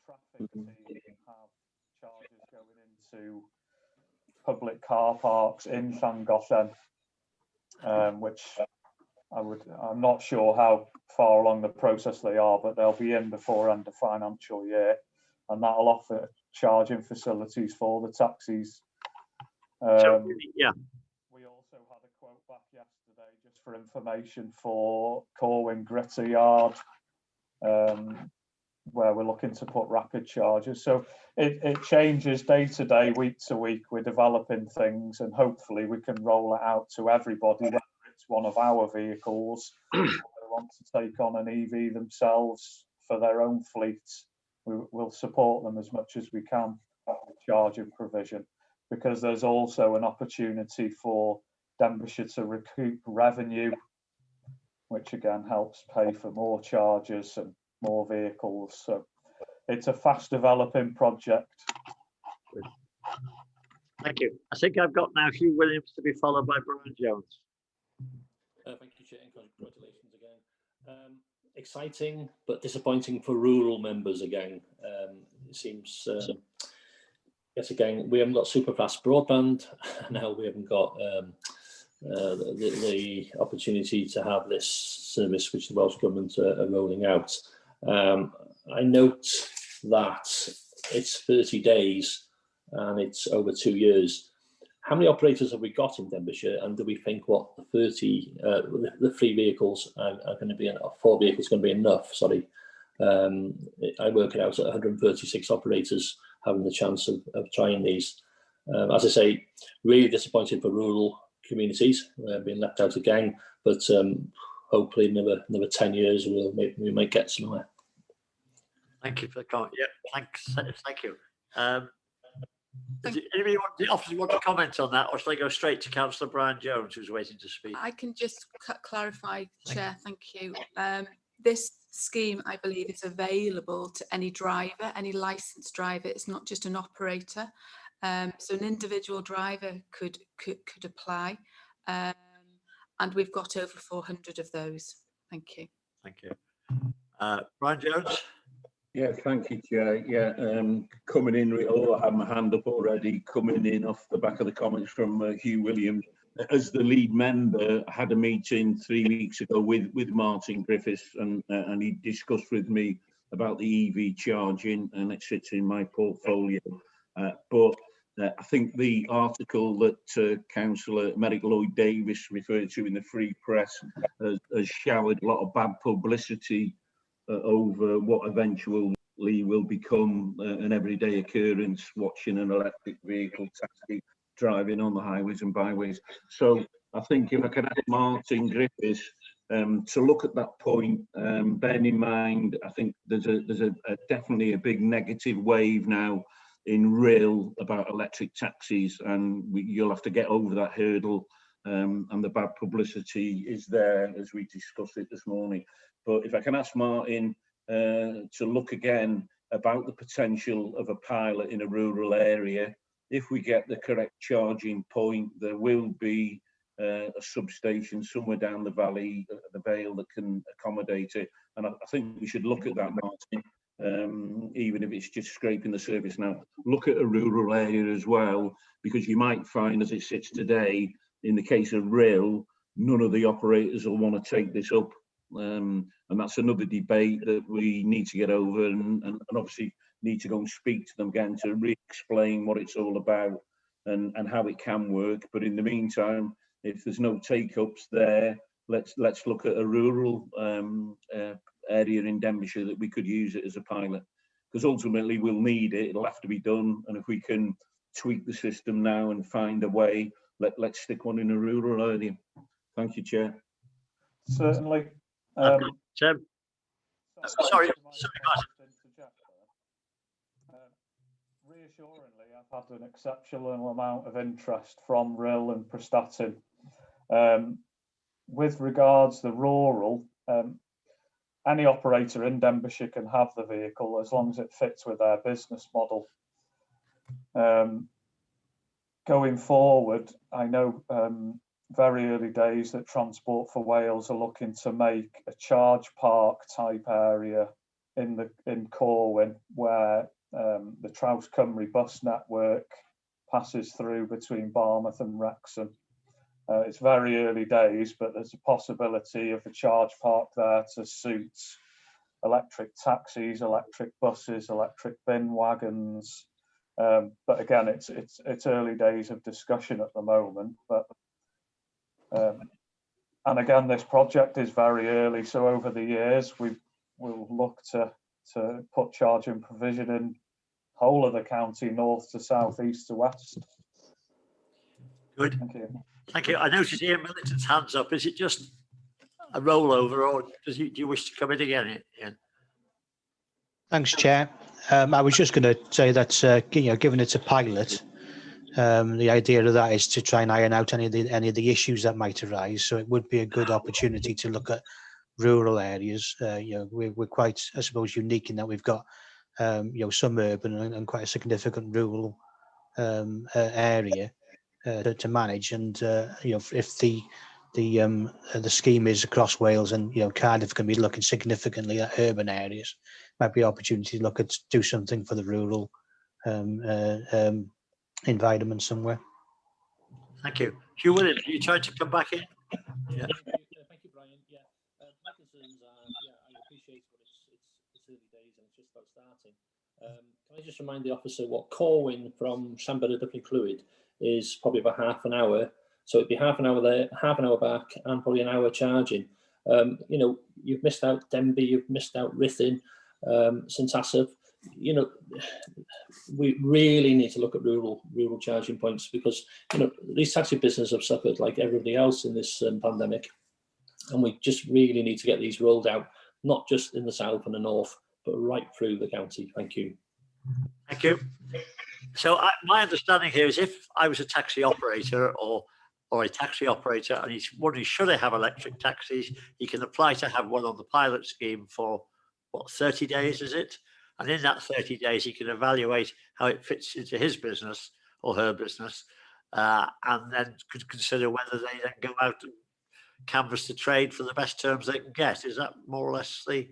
Traffic team have chargers going into public car parks in Llangollen, which I'm not sure how far along the process they are, but they'll be in before end of financial year, and that'll offer charging facilities for the taxis. We also had a quote back yesterday just for information for Corwin Gritter Yard, where we're looking to put rapid chargers. So it changes day to day, week to week. We're developing things, and hopefully we can roll it out to everybody, whether it's one of our vehicles or they want to take on an EV themselves for their own fleets. We'll support them as much as we can with charging provision, because there's also an opportunity for Denbighshire to recoup revenue, which again helps pay for more chargers and more vehicles. So it's a fast developing project. Thank you. I think I've got now Hugh Williams to be followed by Brian Jones. Thank you, Chair, and congratulations again. Exciting but disappointing for rural members again. It seems, yes, again, we haven't got super fast broadband. Now we haven't got the opportunity to have this service which the Welsh Government are rolling out. I note that it's 30 days and it's over 2 years. How many operators have we got in Denbighshire, and do we think what the 3 vehicles are going to be, 4 vehicles going to be enough? Sorry, I work it out at 136 operators having the chance of trying these. As I say, really disappointed for rural communities being left out again, but hopefully another 10 years we might get somewhere. Thank you for the comment. Yeah, thanks. Thank you. Does anybody want to comment on that, or shall I go straight to Councillor Brian Jones, who's waiting to speak? I can just clarify, Chair. Thank you. This scheme, I believe, is available to any driver, any licensed driver. It's not just an operator. So an individual driver could apply, and we've got over 400 of those. Thank you. Thank you. Brian Jones. Yeah, thank you, Chair. Yeah, coming in, I have my hand up already, coming in off the back of the comments from Hugh Williams. As the lead member, I had a meeting 3 weeks ago with Martin Griffiths, and he discussed with me about the EV charging, and it sits in my portfolio. But I think the article that Councillor Merrick Lloyd-Davis referred to in the Free Press has showered a lot of bad publicity over what eventually will become an everyday occurrence, watching an electric vehicle taxi driving on the highways and byways. So I think if I can add Martin Griffiths to look at that point, bearing in mind, I think there's definitely a big negative wave now in real about electric taxis, and you'll have to get over that hurdle. And the bad publicity is there, as we discussed it this morning. But if I can ask Martin to look again about the potential of a pilot in a rural area. If we get the correct charging point, there will be a substation somewhere down the valley, the Vale, that can accommodate it. And I think we should look at that, Martin, even if it's just scraping the surface now. Look at a rural area as well, because you might find, as it sits today, in the case of rail, none of the operators will want to take this up. And that's another debate that we need to get over, and obviously need to go and speak to them again to re-explain what it's all about and how it can work. But in the meantime, if there's no take-ups there, let's look at a rural area in Denbighshire that we could use it as a pilot, because ultimately we'll need it. It'll have to be done, and if we can tweak the system now and find a way, let's stick one in a rural area. Thank you, Chair. Certainly. Sorry, reassuringly, I've had an exceptional amount of interest from RIL and Prestatyn. With regards to the rural, any operator in Denbighshire can have the vehicle as long as it fits with their business model. Going forward, I know very early days that Transport for Wales are looking to make a charge park type area in Corwin, where the Traws Cymru bus network passes through between Barmouth and Wrexham. It's very early days, but there's a possibility of a charge park there to suit electric taxis, electric buses, electric bin wagons. But again, it's early days of discussion at the moment. But and again, this project is very early, so over the years we'll look to put charging provision in whole of the county, north to south, east to west. Good. Thank you. Thank you. I noticed Ian Millington's hands up. Is it just a rollover, or do you wish to come in again, Ian? Thanks, Chair. I was just going to say that given it's a pilot, the idea of that is to try and iron out any of the issues that might arise. So it would be a good opportunity to look at rural areas. We're quite, I suppose, unique in that we've got some urban and quite a significant rural area to manage. And if the scheme is across Wales, and Cardiff can be looking significantly at urban areas, might be an opportunity to look at do something for the rural environment somewhere. Thank you. Hugh Williams, you tried to come back in? Yeah. Thank you, Brian. Yeah, my concerns are, I appreciate what it's early days and it's just about starting. Can I just remind the officer what Corwin from Llanbedr to Clwyd is probably about half an hour. So it'd be half an hour there, half an hour back, and probably an hour charging. You've missed out Denby, you've missed out Ruthin, St Asaph. We really need to look at rural charging points, because these taxi businesses have suffered like everybody else in this pandemic, and we just really need to get these rolled out, not just in the south and the north, but right through the county. Thank you. Thank you. So my understanding here is, if I was a taxi operator or a taxi operator and he's wondering should I have electric taxis, he can apply to have one on the pilot scheme for what, 30 days is it? And in that 30 days, he can evaluate how it fits into his business or her business, and then could consider whether they then go out and canvass the trade for the best terms they can get. Is that more or less the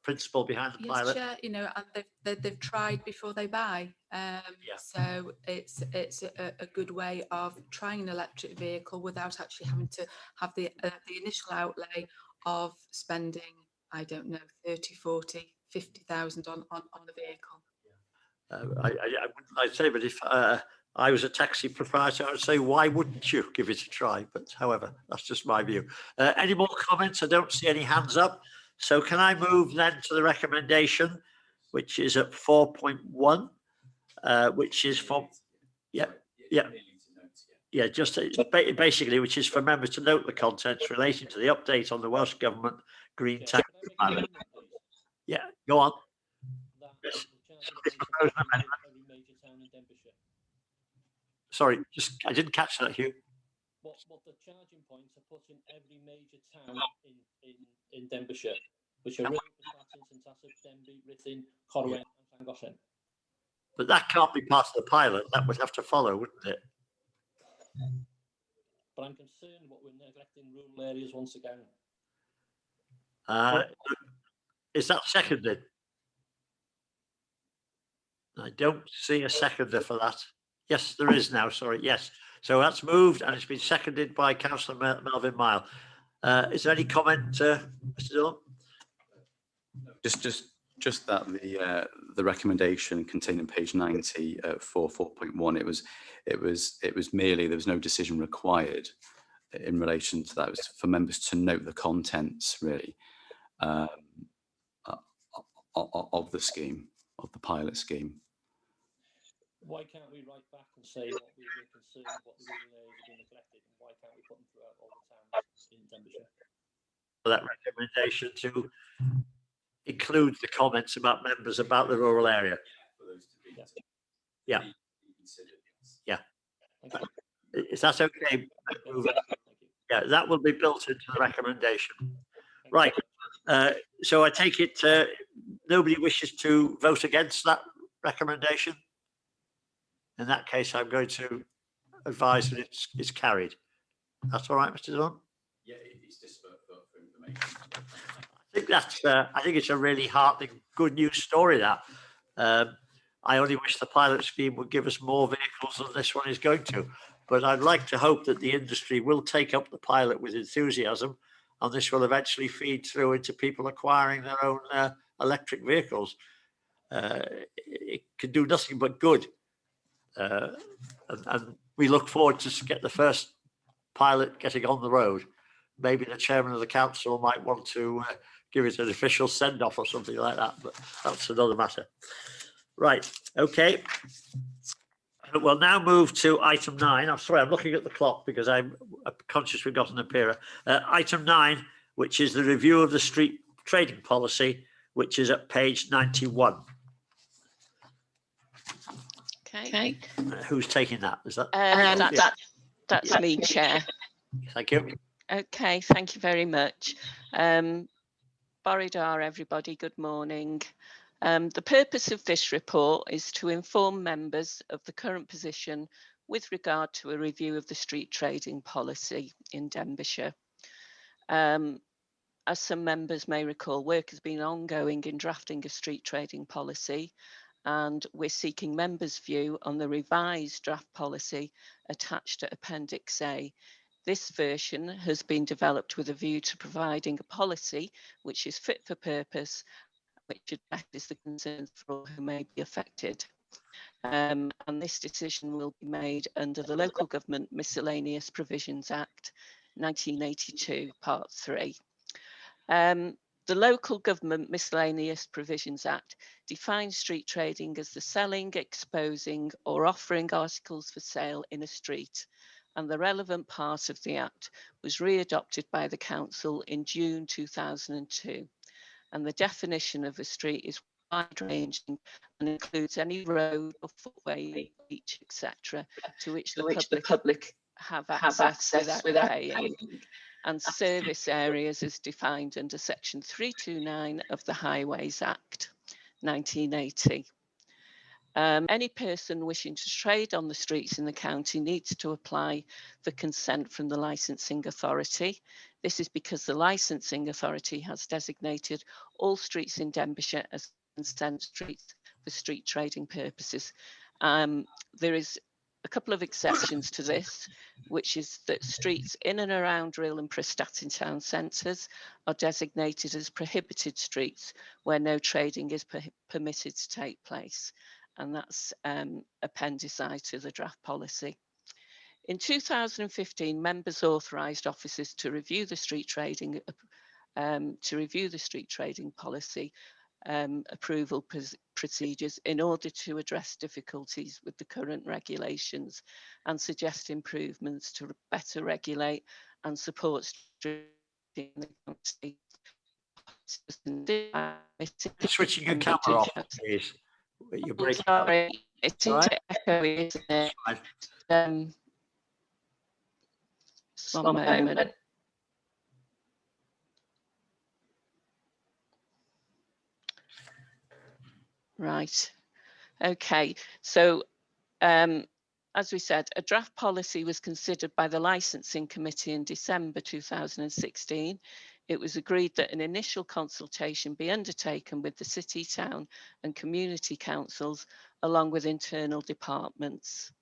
principle behind the pilot? Yes, Chair, and they've tried before they buy. So it's a good way of trying an electric vehicle without actually having to have the initial outlay of spending, I don't know, 30, 40, 50,000 on a vehicle. I'd say, but if I was a taxi proprietor, I'd say, why wouldn't you give it a try? But however, that's just my view. Any more comments? I don't see any hands up. So can I move then to the recommendation, which is at 4.1, which is for, just basically, which is for members to note the contents relating to the update on the Welsh Government Green Tax Plan. Yeah, go on. Chair, proposed amendment. every major town in Denbighshire. Sorry, I didn't catch that, Hugh. What the charging points are put in every major town in Denbighshire, which are Rilke, Slatton, St Asaph, Denbigh, Ruthin, Corwen, and Llangollen. But that can't be part of the pilot. That would have to follow, wouldn't it? But I'm concerned what we're neglecting rural areas once again. Is that seconded? I don't see a seconder for that. Yes, there is now. Sorry. Yes. So that's moved and it's been seconded by Councillor Melvin Mile. Is there any comment, Mr. Dillon? Just that the recommendation contained in page 90 for 4.1, it was merely there was no decision required in relation to that. It was for members to note the contents really of the scheme, of the pilot scheme. Why can't we write back and say what we were concerned, what the rural areas have been neglected, and why can't we put them throughout all the towns in Denbighshire? For that recommendation to include the comments about members about the rural area. Yeah. Yeah. Is that okay? Yeah, that will be built into the recommendation. Right. So I take it nobody wishes to vote against that recommendation. In that case, I'm going to advise that it's carried. That's all right, Mr. Dunn? Yeah, it's just for information. I think it's a really heartening, good news story. That I only wish the pilot scheme would give us more vehicles than this one is going to. But I'd like to hope that the industry will take up the pilot with enthusiasm, and this will eventually feed through into people acquiring their own electric vehicles. It can do nothing but good. And we look forward to get the first pilot getting on the road. Maybe the chairman of the council might want to give it an official send-off or something like that, but that's another matter. Right, okay. We'll now move to item 9. I'm sorry, I'm looking at the clock because I'm conscious we've got an appearer. Item 9, which is the review of the street trading policy, which is at page 91. Okay. Who's taking that? Is that? That's me, Chair. Thank you. Okay, thank you very much. Boridar, everybody, good morning. The purpose of this report is to inform members of the current position with regard to a review of the street trading policy in Denbighshire. As some members may recall, work has been ongoing in drafting a street trading policy, and we're seeking members' view on the revised draft policy attached to Appendix A. This version has been developed with a view to providing a policy which is fit for purpose, which addresses the concerns for all who may be affected. And this decision will be made under the Local Government Miscellaneous Provisions Act 1982, Part 3. The Local Government Miscellaneous Provisions Act defines street trading as the selling, exposing or offering articles for sale in a street, and the relevant part of the Act was re-adopted by the Council in June 2002. And the definition of a street is wide-ranging and includes any road or footway, beach, etc., to which the public have access without paying. And service areas is defined under Section 329 of the Highways Act 1980. Any person wishing to trade on the streets in the county needs to apply for consent from the licensing authority. This is because the licensing authority has designated all streets in Denbighshire as consent streets for street trading purposes. There is a couple of exceptions to this, which is that streets in and around Rhyl and Prestatyn town centres are designated as prohibited streets where no trading is permitted to take place. And that's Appendix I to the draft policy. In 2015, members authorised officers to review the street trading policy approval procedures in order to address difficulties with the current regulations and suggest improvements to better regulate and support street trading in the county. Switching your camera off, please. You're I'm breaking up. sorry, it's All right. echoey, isn't it? Fine. Just one moment. Right. Okay. So, as we said, a draft policy was considered by the licensing committee in December 2016. It was agreed that an initial consultation be undertaken with the city, town and community councils, along with internal departments.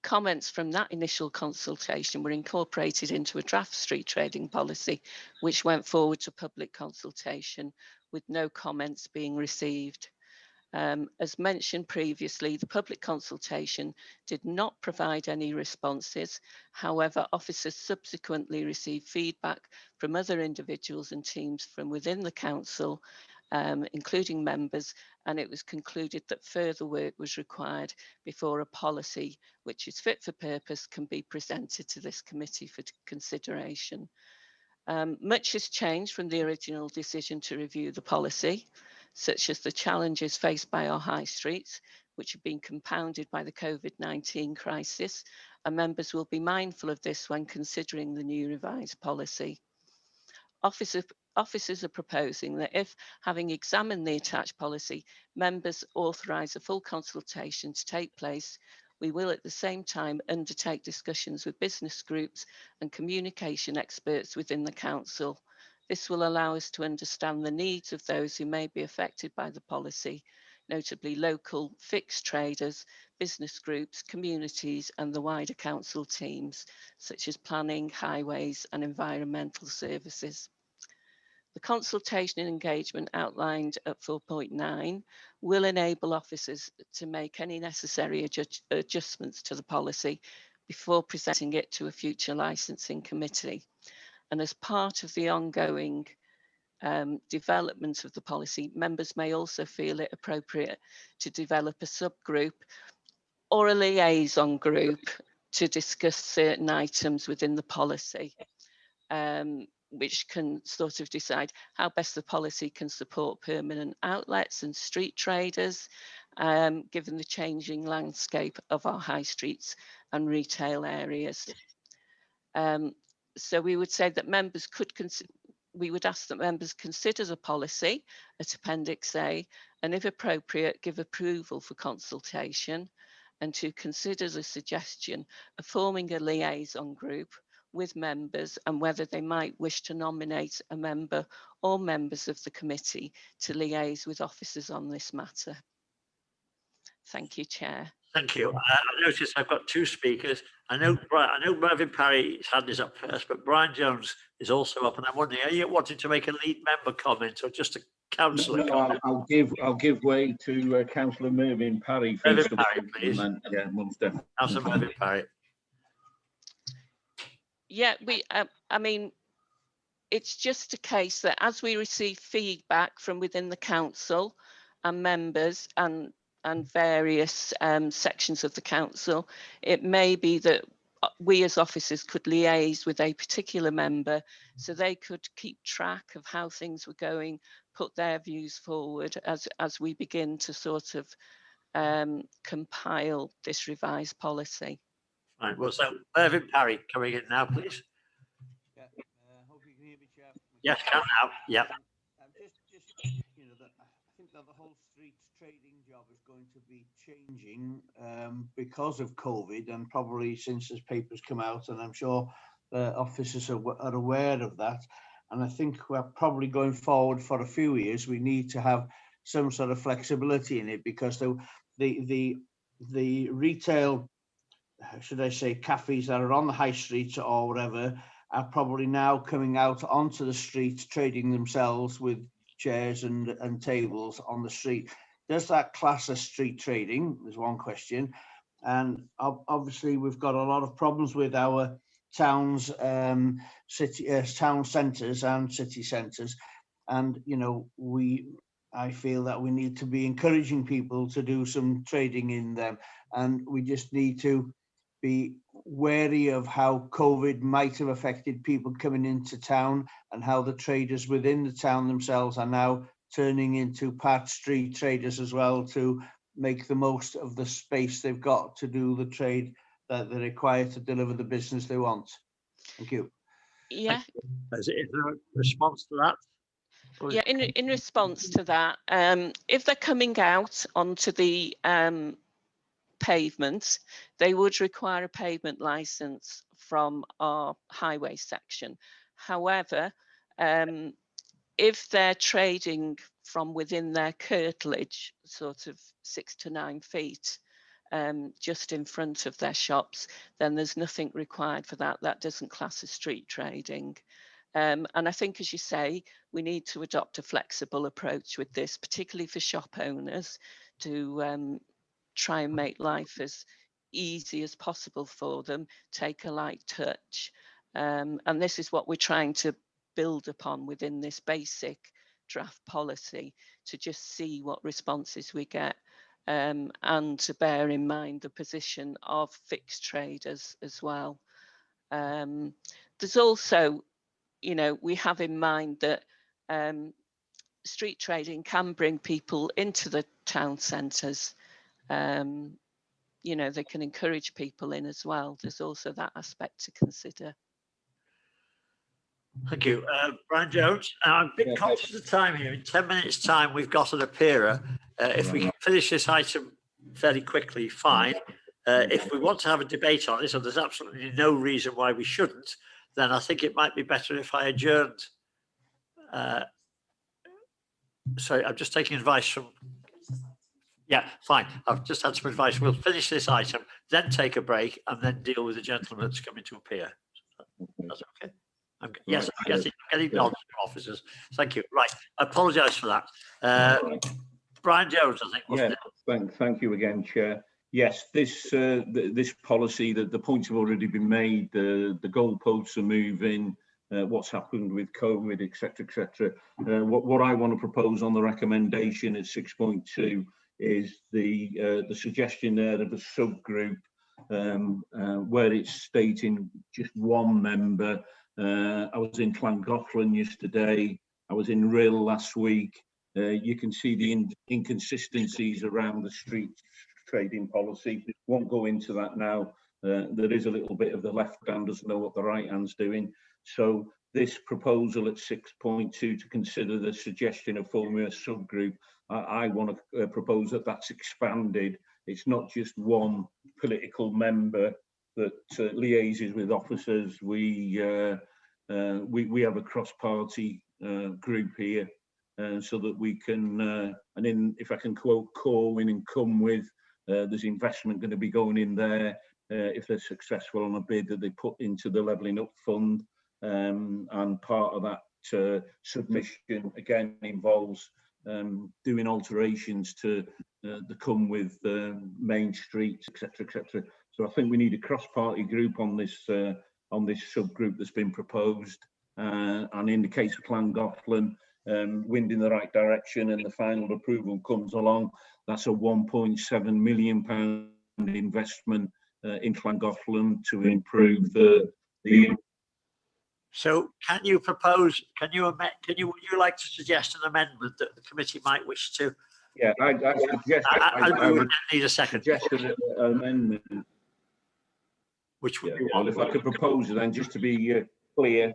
Comments from that initial consultation were incorporated into a draft street trading policy, which went forward to public consultation with no comments being received. As mentioned previously, the public consultation did not provide any responses. However, officers subsequently received feedback from other individuals and teams from within the council, including members, and it was concluded that further work was required before a policy which is fit for purpose can be presented to this committee for consideration. Much has changed from the original decision to review the policy, such as the challenges faced by our high streets, which have been compounded by the COVID-19 crisis, and members will be mindful of this when considering the new revised policy. Officers are proposing that if, having examined the attached policy, members authorise a full consultation to take place, we will at the same time undertake discussions with business groups and communication experts within the council. This will allow us to understand the needs of those who may be affected by the policy, notably local fixed traders, business groups, communities and the wider council teams, such as planning, highways and environmental services. The consultation and engagement outlined at 4.9 will enable officers to make any necessary adjustments to the policy before presenting it to a future licensing committee. And as part of the ongoing development of the policy, members may also feel it appropriate to develop a subgroup or a liaison group to discuss certain items within the policy. Which can sort of decide how best the policy can support permanent outlets and street traders, given the changing landscape of our high streets and retail areas. So we would say that members could we would ask that members consider the policy at Appendix A, and if appropriate, give approval for consultation, and to consider the suggestion of forming a liaison group with members and whether they might wish to nominate a member or members of the committee to liaise with officers on this matter. Thank you, Chair. Thank you. I notice I've got two speakers. I know Mervyn Parry's hand is up first, but Brian Jones is also up, and I'm wondering, are you wanting to make a lead member comment or just a councillor comment? I'll give way to Councillor Mervyn Parry. Mervyn Parry, please. Yeah, most definitely. Councillor Mervyn Parry. Yeah, I mean, it's just a case that as we receive feedback from within the council and members and various sections of the council, it may be that we as officers could liaise with a particular member so they could keep track of how things were going, put their views forward as we begin to sort of compile this revised policy. Right, well, so Mervyn Parry coming in now, please. Yeah, hope you can hear me, Chair. Yes, can now. Yeah. Just you know, I think that the whole street trading job is going to be changing because of COVID, and probably since this paper's come out, and I'm sure the officers are aware of that. And I think we're probably going forward for a few years. We need to have some sort of flexibility in it, because the retail, should I say, cafes that are on the high streets or whatever are probably now coming out onto the street, trading themselves with chairs and tables on the street. Does that class as street trading? There's one question. And obviously we've got a lot of problems with our towns, town centres and city centres. And, you know, I feel that we need to be encouraging people to do some trading in them. And we just need to be wary of how COVID might have affected people coming into town, and how the traders within the town themselves are now turning into part street traders as well to make the most of the space they've got to do the trade that they require to deliver the business they want. Thank you. Yeah. Is there a response to that? Yeah, in response to that, if they're coming out onto the pavement, they would require a pavement licence from our highway section. However, if they're trading from within their curtilage, sort of 6 to 9 feet, just in front of their shops, then there's nothing required for that. That doesn't class as street trading. And I think, as you say, we need to adopt a flexible approach with this, particularly for shop owners, to try and make life as easy as possible for them, take a light touch. And this is what we're trying to build upon within this basic draft policy, to just see what responses we get, and to bear in mind the position of fixed traders as well. There's also, you know, we have in mind that street trading can bring people into the town centres. You know, they can encourage people in as well. There's also that aspect to consider. Thank you. Brian Jones, I'm a bit conscious of time here. In 10 minutes time, we've got an appearer. If we can finish this item fairly quickly, fine. If we want to have a debate on it, and there's absolutely no reason why we shouldn't, then I think it might be better if I adjourned. Sorry, I'm just taking advice from... Yeah, fine. I've just had some advice. We'll finish this item, then take a break, and then deal with the gentleman that's coming to appear. That's okay. Yes, I'm getting nods from officers. Thank you. Right, I apologise for that. Brian Jones, I think, wasn't it? Thank you again, Chair. Yes, this this policy, the points have already been made. The goalposts are moving. What's happened with COVID, etc., etc. What I want to propose on the recommendation at 6.2 is the suggestion there of a subgroup where it's stating just one member. I was in Llangollen yesterday. I was in Rill last week. You can see the inconsistencies around the street trading policy. Won't go into that now. There is a little bit of the left hand doesn't know what the right hand's doing. So this proposal at 6.2 to consider the suggestion of forming a subgroup, I want to propose that that's expanded. It's not just one political member that liaises with officers. We have a cross-party group here, so that we can, and if I can quote Corwin and come with, there's investment going to be going in there if they're successful on a bid that they put into the Levelling Up Fund, and part of that submission again involves doing alterations to the come with main streets, etc., etc. So I think we need a cross-party group on this subgroup that's been proposed, and in the case of Llangollen, wind in the right direction and the final approval comes along, that's a £1.7 million investment in Llangollen to improve the. So can you propose, would you like to suggest an amendment that the committee might wish to? Yeah, I suggest. I would need a second. Suggest an amendment. Which would you want? Well, if I could propose it, then just to be clear,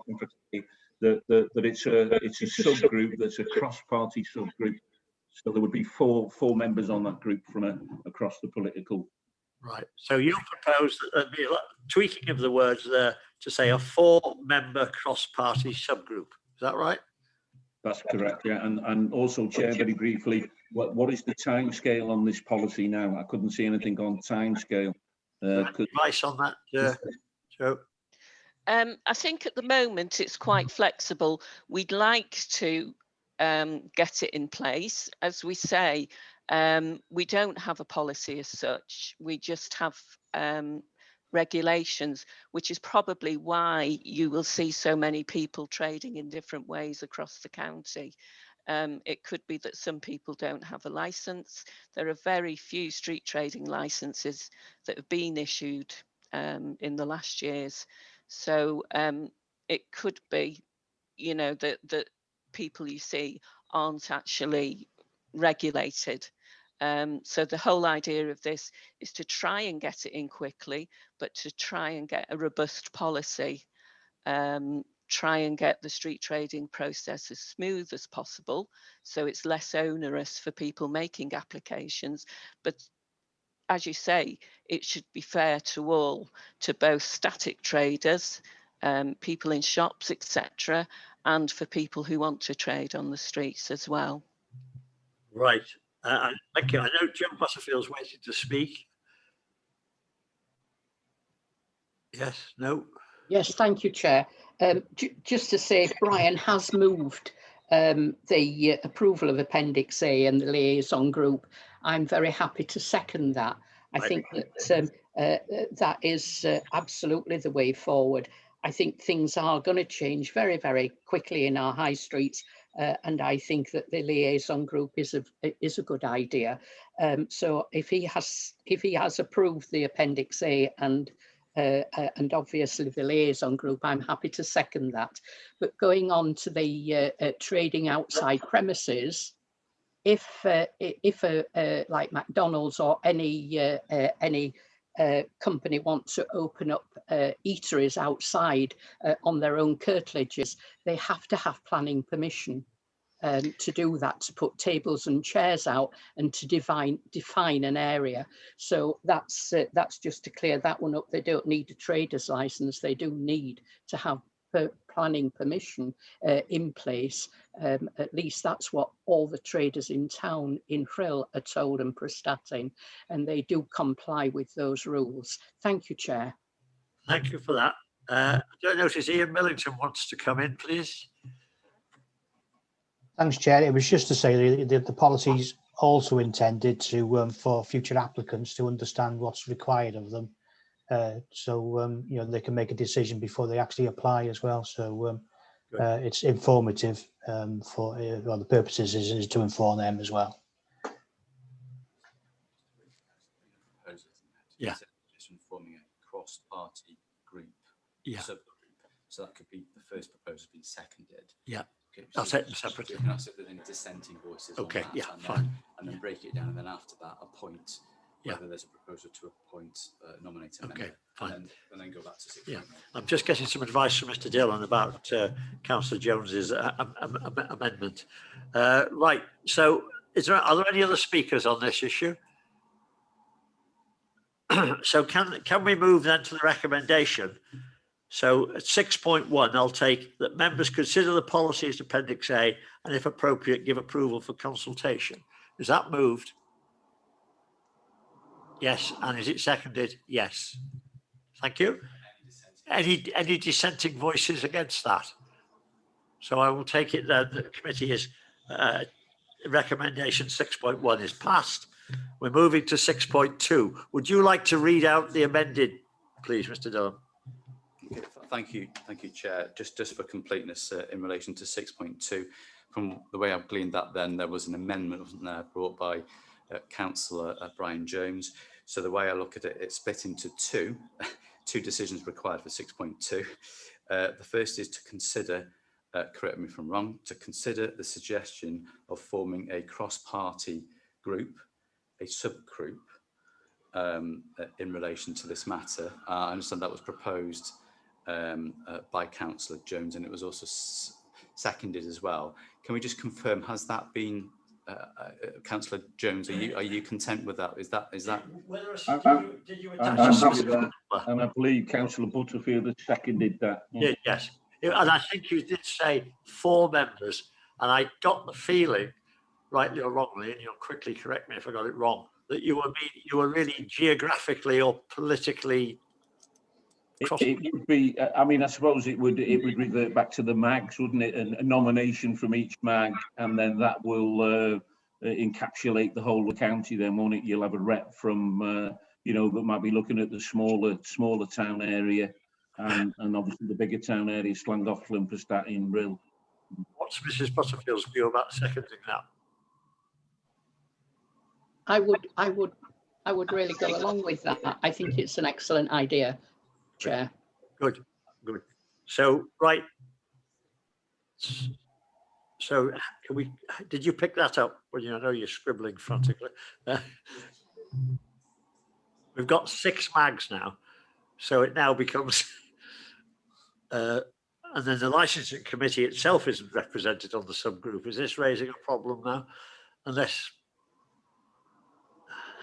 that it's a subgroup that's a cross-party subgroup, so there would be four members on that group from across the political. Right. So you propose that there'd be a tweaking of the words there to say a 4-member cross-party subgroup. Is that right? That's correct. Yeah, and also, Chair, very briefly, what is the time scale on this policy now? I couldn't see anything on time scale. Advice on that, Joe? I think at the moment it's quite flexible. We'd like to get it in place. As we say, we don't have a policy as such. We just have regulations, which is probably why you will see so many people trading in different ways across the county. It could be that some people don't have a license. There are very few street trading licenses that have been issued in the last years. So it could be, you know, that people you see aren't actually regulated. So the whole idea of this is to try and get it in quickly, but to try and get a robust policy, try and get the street trading process as smooth as possible, so it's less onerous for people making applications. But as you say, it should be fair to all, to both static traders, people in shops, etc., and for people who want to trade on the streets as well. Right. Thank you. I know Jim Butterfield's waiting to speak. Yes, no? Yes, thank you, Chair. Just to say, Brian has moved the approval of Appendix A and the liaison group. I'm very happy to second that. I think that that is absolutely the way forward. I think things are going to change very, very quickly in our high streets, and I think that the liaison group is a good idea. So if he has approved the Appendix A and obviously the liaison group, I'm happy to second that. But going on to the trading outside premises, if like McDonald's or any company wants to open up eateries outside on their own curtilages, they have to have planning permission to do that, to put tables and chairs out and to define an area. So that's just to clear that one up. They don't need a trader's license. They do need to have planning permission in place. At least that's what all the traders in town in Frill are told and Prestatyn, and they do comply with those rules. Thank you, Chair. Thank you for that. I don't notice Ian Millington wants to come in, please. Thanks, Chair. It was just to say that the policy's also intended to for future applicants to understand what's required of them, so you know, they can make a decision before they actually apply as well. So it's informative for well, the purposes is to inform them as well. Yeah. Forming a cross-party group. Yeah. Subgroup. So that could be the first proposal being seconded. Yeah. Okay, I'll take them separately. You can ask if there's any dissenting voices. Okay. On that, Yeah. and Fine. And then break it down, and then after that, appoint. Yeah. Whether there's a proposal to appoint, nominate a member. Okay. Fine. And then go back to 6. Yeah. I'm just getting some advice from Mr. Dillon about Councillor Jones's amendment. Right. So, are there any other speakers on this issue? So can we move then to the recommendation? So at 6.1, I'll take that members consider the policy as Appendix A and if appropriate, give approval for consultation. Is that moved? Yes. And is it seconded? Yes. Thank you. Any dissenting voices against that? So I will take it that the committee is recommendation 6.1 is passed. We're moving to 6.2. Would you like to read out the amended, please, Mr. Dillon? Okay, thank you, Chair. Just for completeness in relation to 6.2, from the way I've gleaned that, then there was an amendment, wasn't there, brought by Councillor Brian Jones. So the way I look at it, it's split into two decisions required for 6.2. The first is to consider, correct me if I'm wrong, to consider the suggestion of forming a cross-party group, a subgroup in relation to this matter. I understand that was proposed by Councillor Jones, and it was also seconded as well. Can we just confirm, has that been Councillor Jones, are you content with that? Is that did you attach that, and I believe Councillor Butterfield has seconded that. Yeah, yes. And I think you did say 4 members, and I got the feeling, rightly or wrongly, and you'll quickly correct me if I got it wrong, that you were really geographically or politically. It would be. I mean, I suppose it would revert back to the mags, wouldn't it? A nomination from each mag, and then that will encapsulate the whole of the county. Then, won't it? You'll have a rep from you know, that might be looking at the smaller town area, and obviously the bigger town areas, Llangollen, Prestatyn, Brill. What's Mrs. Butterfield's view about seconding that? I would really go along with that. I think it's an excellent idea, Chair. Good. So, right. So can we, did you pick that up? Well, I know you're scribbling frantically. We've got 6 mags now. So it now becomes, and then the licensing committee itself isn't represented on the subgroup. Is this raising a problem now? Unless,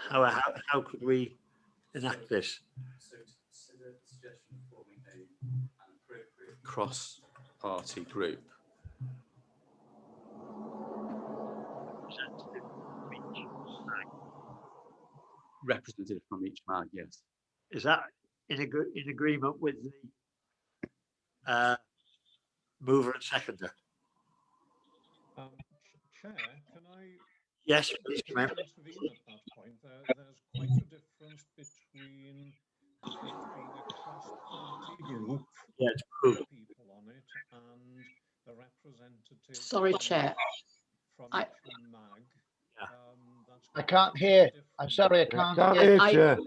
how could we enact this? So the suggestion of forming an appropriate cross-party group. Representative from each mag, yes. Is that in agreement with the mover and seconder? Chair, can I? Yes, please, ma'am. Intervene at that point. There's quite a difference between it being a cross-party group with people on it and the representative. Sorry, Chair. From each mag. I can't hear. I'm sorry, I can't hear. Chair.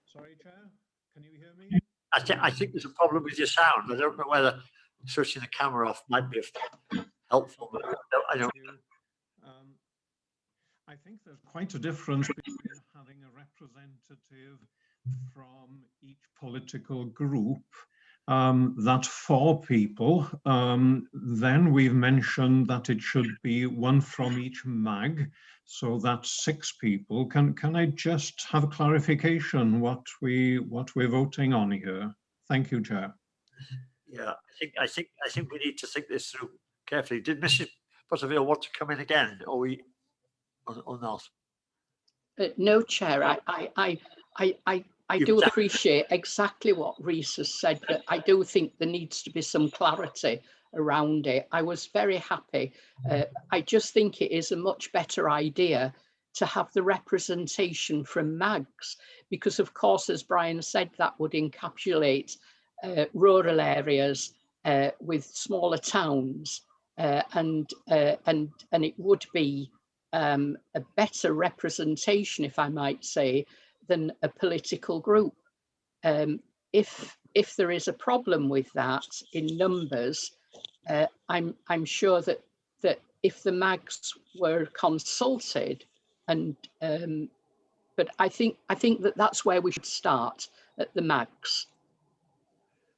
Sorry, Chair. Can you hear me? I think there's a problem with your sound. I don't know whether switching the camera off might be helpful. But I don't. I think there's quite a difference between having a representative from each political group. That's 4 people. Then we've mentioned that it should be 1 from each mag, so that's 6 people. Can I just have a clarification what we're voting on here? Thank you, Chair. Yeah, I think we need to think this through carefully. Did Mrs. Butterfield want to come in again, or not? No, Chair. I do appreciate exactly what Rhys has said, but I do think there needs to be some clarity around it. I was very happy. I just think it is a much better idea to have the representation from mags, because of course, as Brian said, that would encapsulate rural areas with smaller towns, and it would be a better representation, if I might say, than a political group. If there is a problem with that in numbers, I'm sure that if the mags were consulted, and but I think that's where we should start, at the mags.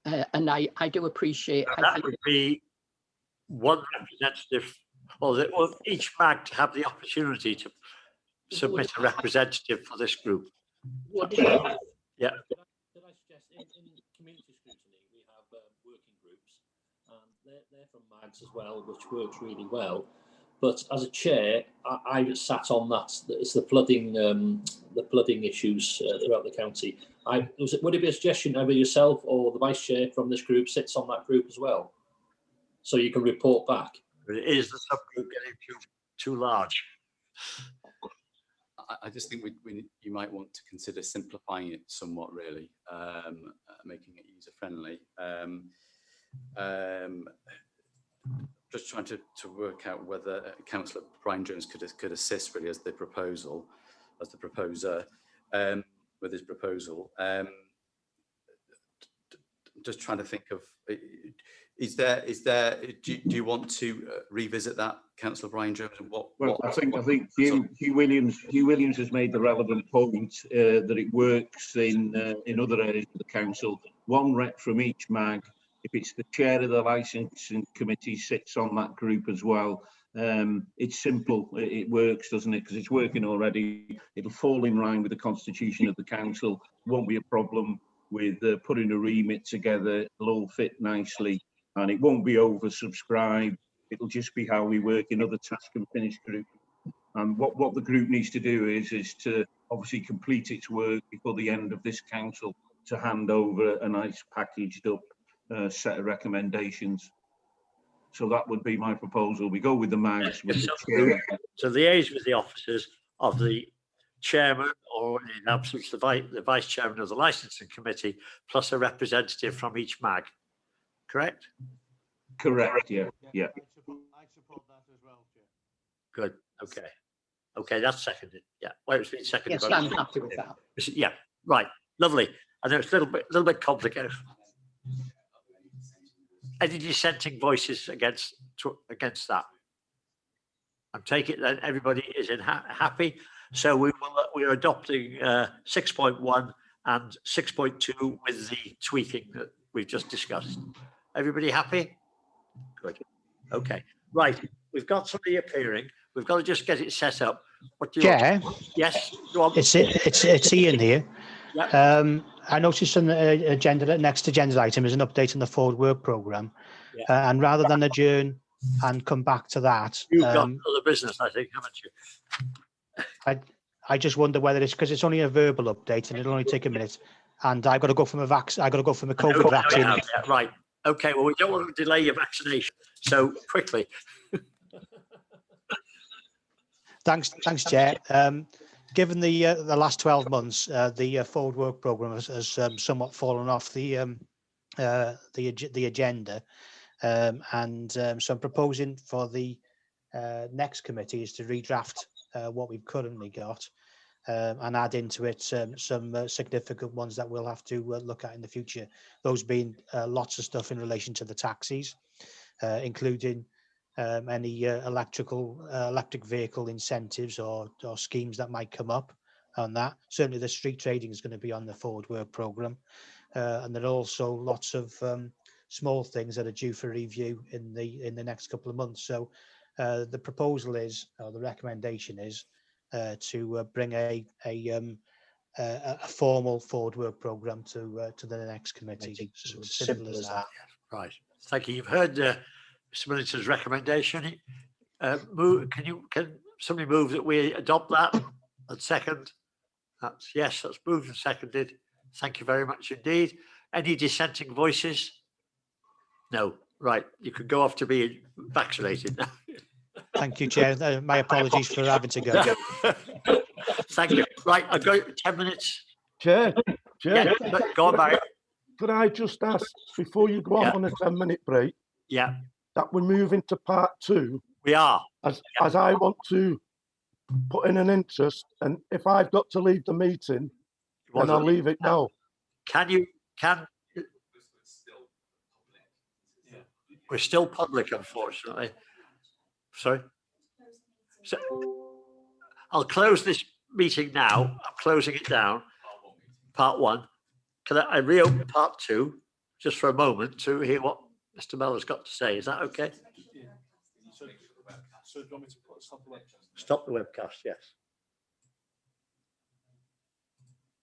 And I do appreciate. That would be 1 representative, or each mag to have the opportunity to submit a representative for this group. Yeah. Did I suggest in community scrutiny we have working groups, and they're from mags as well, which works really well. But as a chair, I sat on that. It's the flooding issues throughout the county. Would it be a suggestion either yourself or the vice chair from this group sits on that group as well, so you can report back? Is the subgroup getting too large? I just think you might want to consider simplifying it somewhat, really, making it user friendly. Just trying to work out whether Councillor Brian Jones could assist really as the proposer with his proposal. Just trying to think of, do you want to revisit that, Councillor Brian Jones? And I think Hugh Williams has made the relevant point that it works in other areas of the council. 1 rep from each mag. If it's the chair of the licensing committee sits on that group as well, it's simple. It works, doesn't it? Because it's working already. It'll fall in line with the constitution of the council. Won't be a problem with putting a remit together. It'll all fit nicely, and it won't be oversubscribed. It'll just be how we work in other task and finish groups. And what the group needs to do is to obviously complete its work before the end of this council, to hand over a nice packaged up set of recommendations. So that would be my proposal. We go with the mags. So liaise with the officers of the chairman, or in absence the vice chairman of the licensing committee, plus a representative from each mag. Correct? Correct. Yeah. I support that as well, Chair. Good. Okay, that's seconded. Yeah. Well, it's been seconded. Yes, I'm happy with that. Yeah. Right. Lovely. I know it's a little bit complicated. Any dissenting voices against that? I'm taking it that everybody is happy. So we're adopting 6.1 and 6.2 with the tweaking that we've just discussed. Everybody happy? Good. Okay. Right. We've got somebody appearing. We've got to just get it set up. What do you Chair, want? Yes. Go on. It's Ian here. Yep. I noticed on the agenda, next agenda item is an update on the forward work programme. Yeah. And rather than adjourn and come back to that, You've got other business, I think, haven't you? I just wonder whether it's because it's only a verbal update and it'll only take a minute. And I've got to go from a COVID vaccine. Yeah, right. Okay. Well, we don't want to delay your vaccination. So quickly. Thanks, Chair. Given the last 12 months, the forward work programme has somewhat fallen off the agenda, and so I'm proposing for the next committee is to redraft what we've currently got and add into it some significant ones that we'll have to look at in the future. Those being lots of stuff in relation to the taxis, including any electric vehicle incentives or schemes that might come up on that. Certainly the street trading is going to be on the forward work programme, and there are also lots of small things that are due for review in the next couple of months. So the proposal is, or the recommendation is, to bring a formal forward work programme to the next committee. Simple as that. Right. Thank you. You've heard Mr. Millington's recommendation. Can somebody move that we adopt that? And second? Yes, that's moved and seconded. Thank you very much indeed. Any dissenting voices? No. Right. You can go off to be vaccinated now. Thank you, Chair. My apologies for having to go. Thank you. Right, I've got 10 minutes. Chair. Yeah, go on, Barry. Could I just ask, before you go off on a 10-minute break, that we move into part 2? We are. As I want to put in an interest, and if I've got to leave the meeting, then I'll leave it now. We're still public, unfortunately. Sorry. So I'll close this meeting now. I'm closing it down. Part 1. Can I reopen part 2 just for a moment to hear what Mr. Mellor's got to say? Is that okay? So do you want me to stop the webcast? Stop the webcast, yes.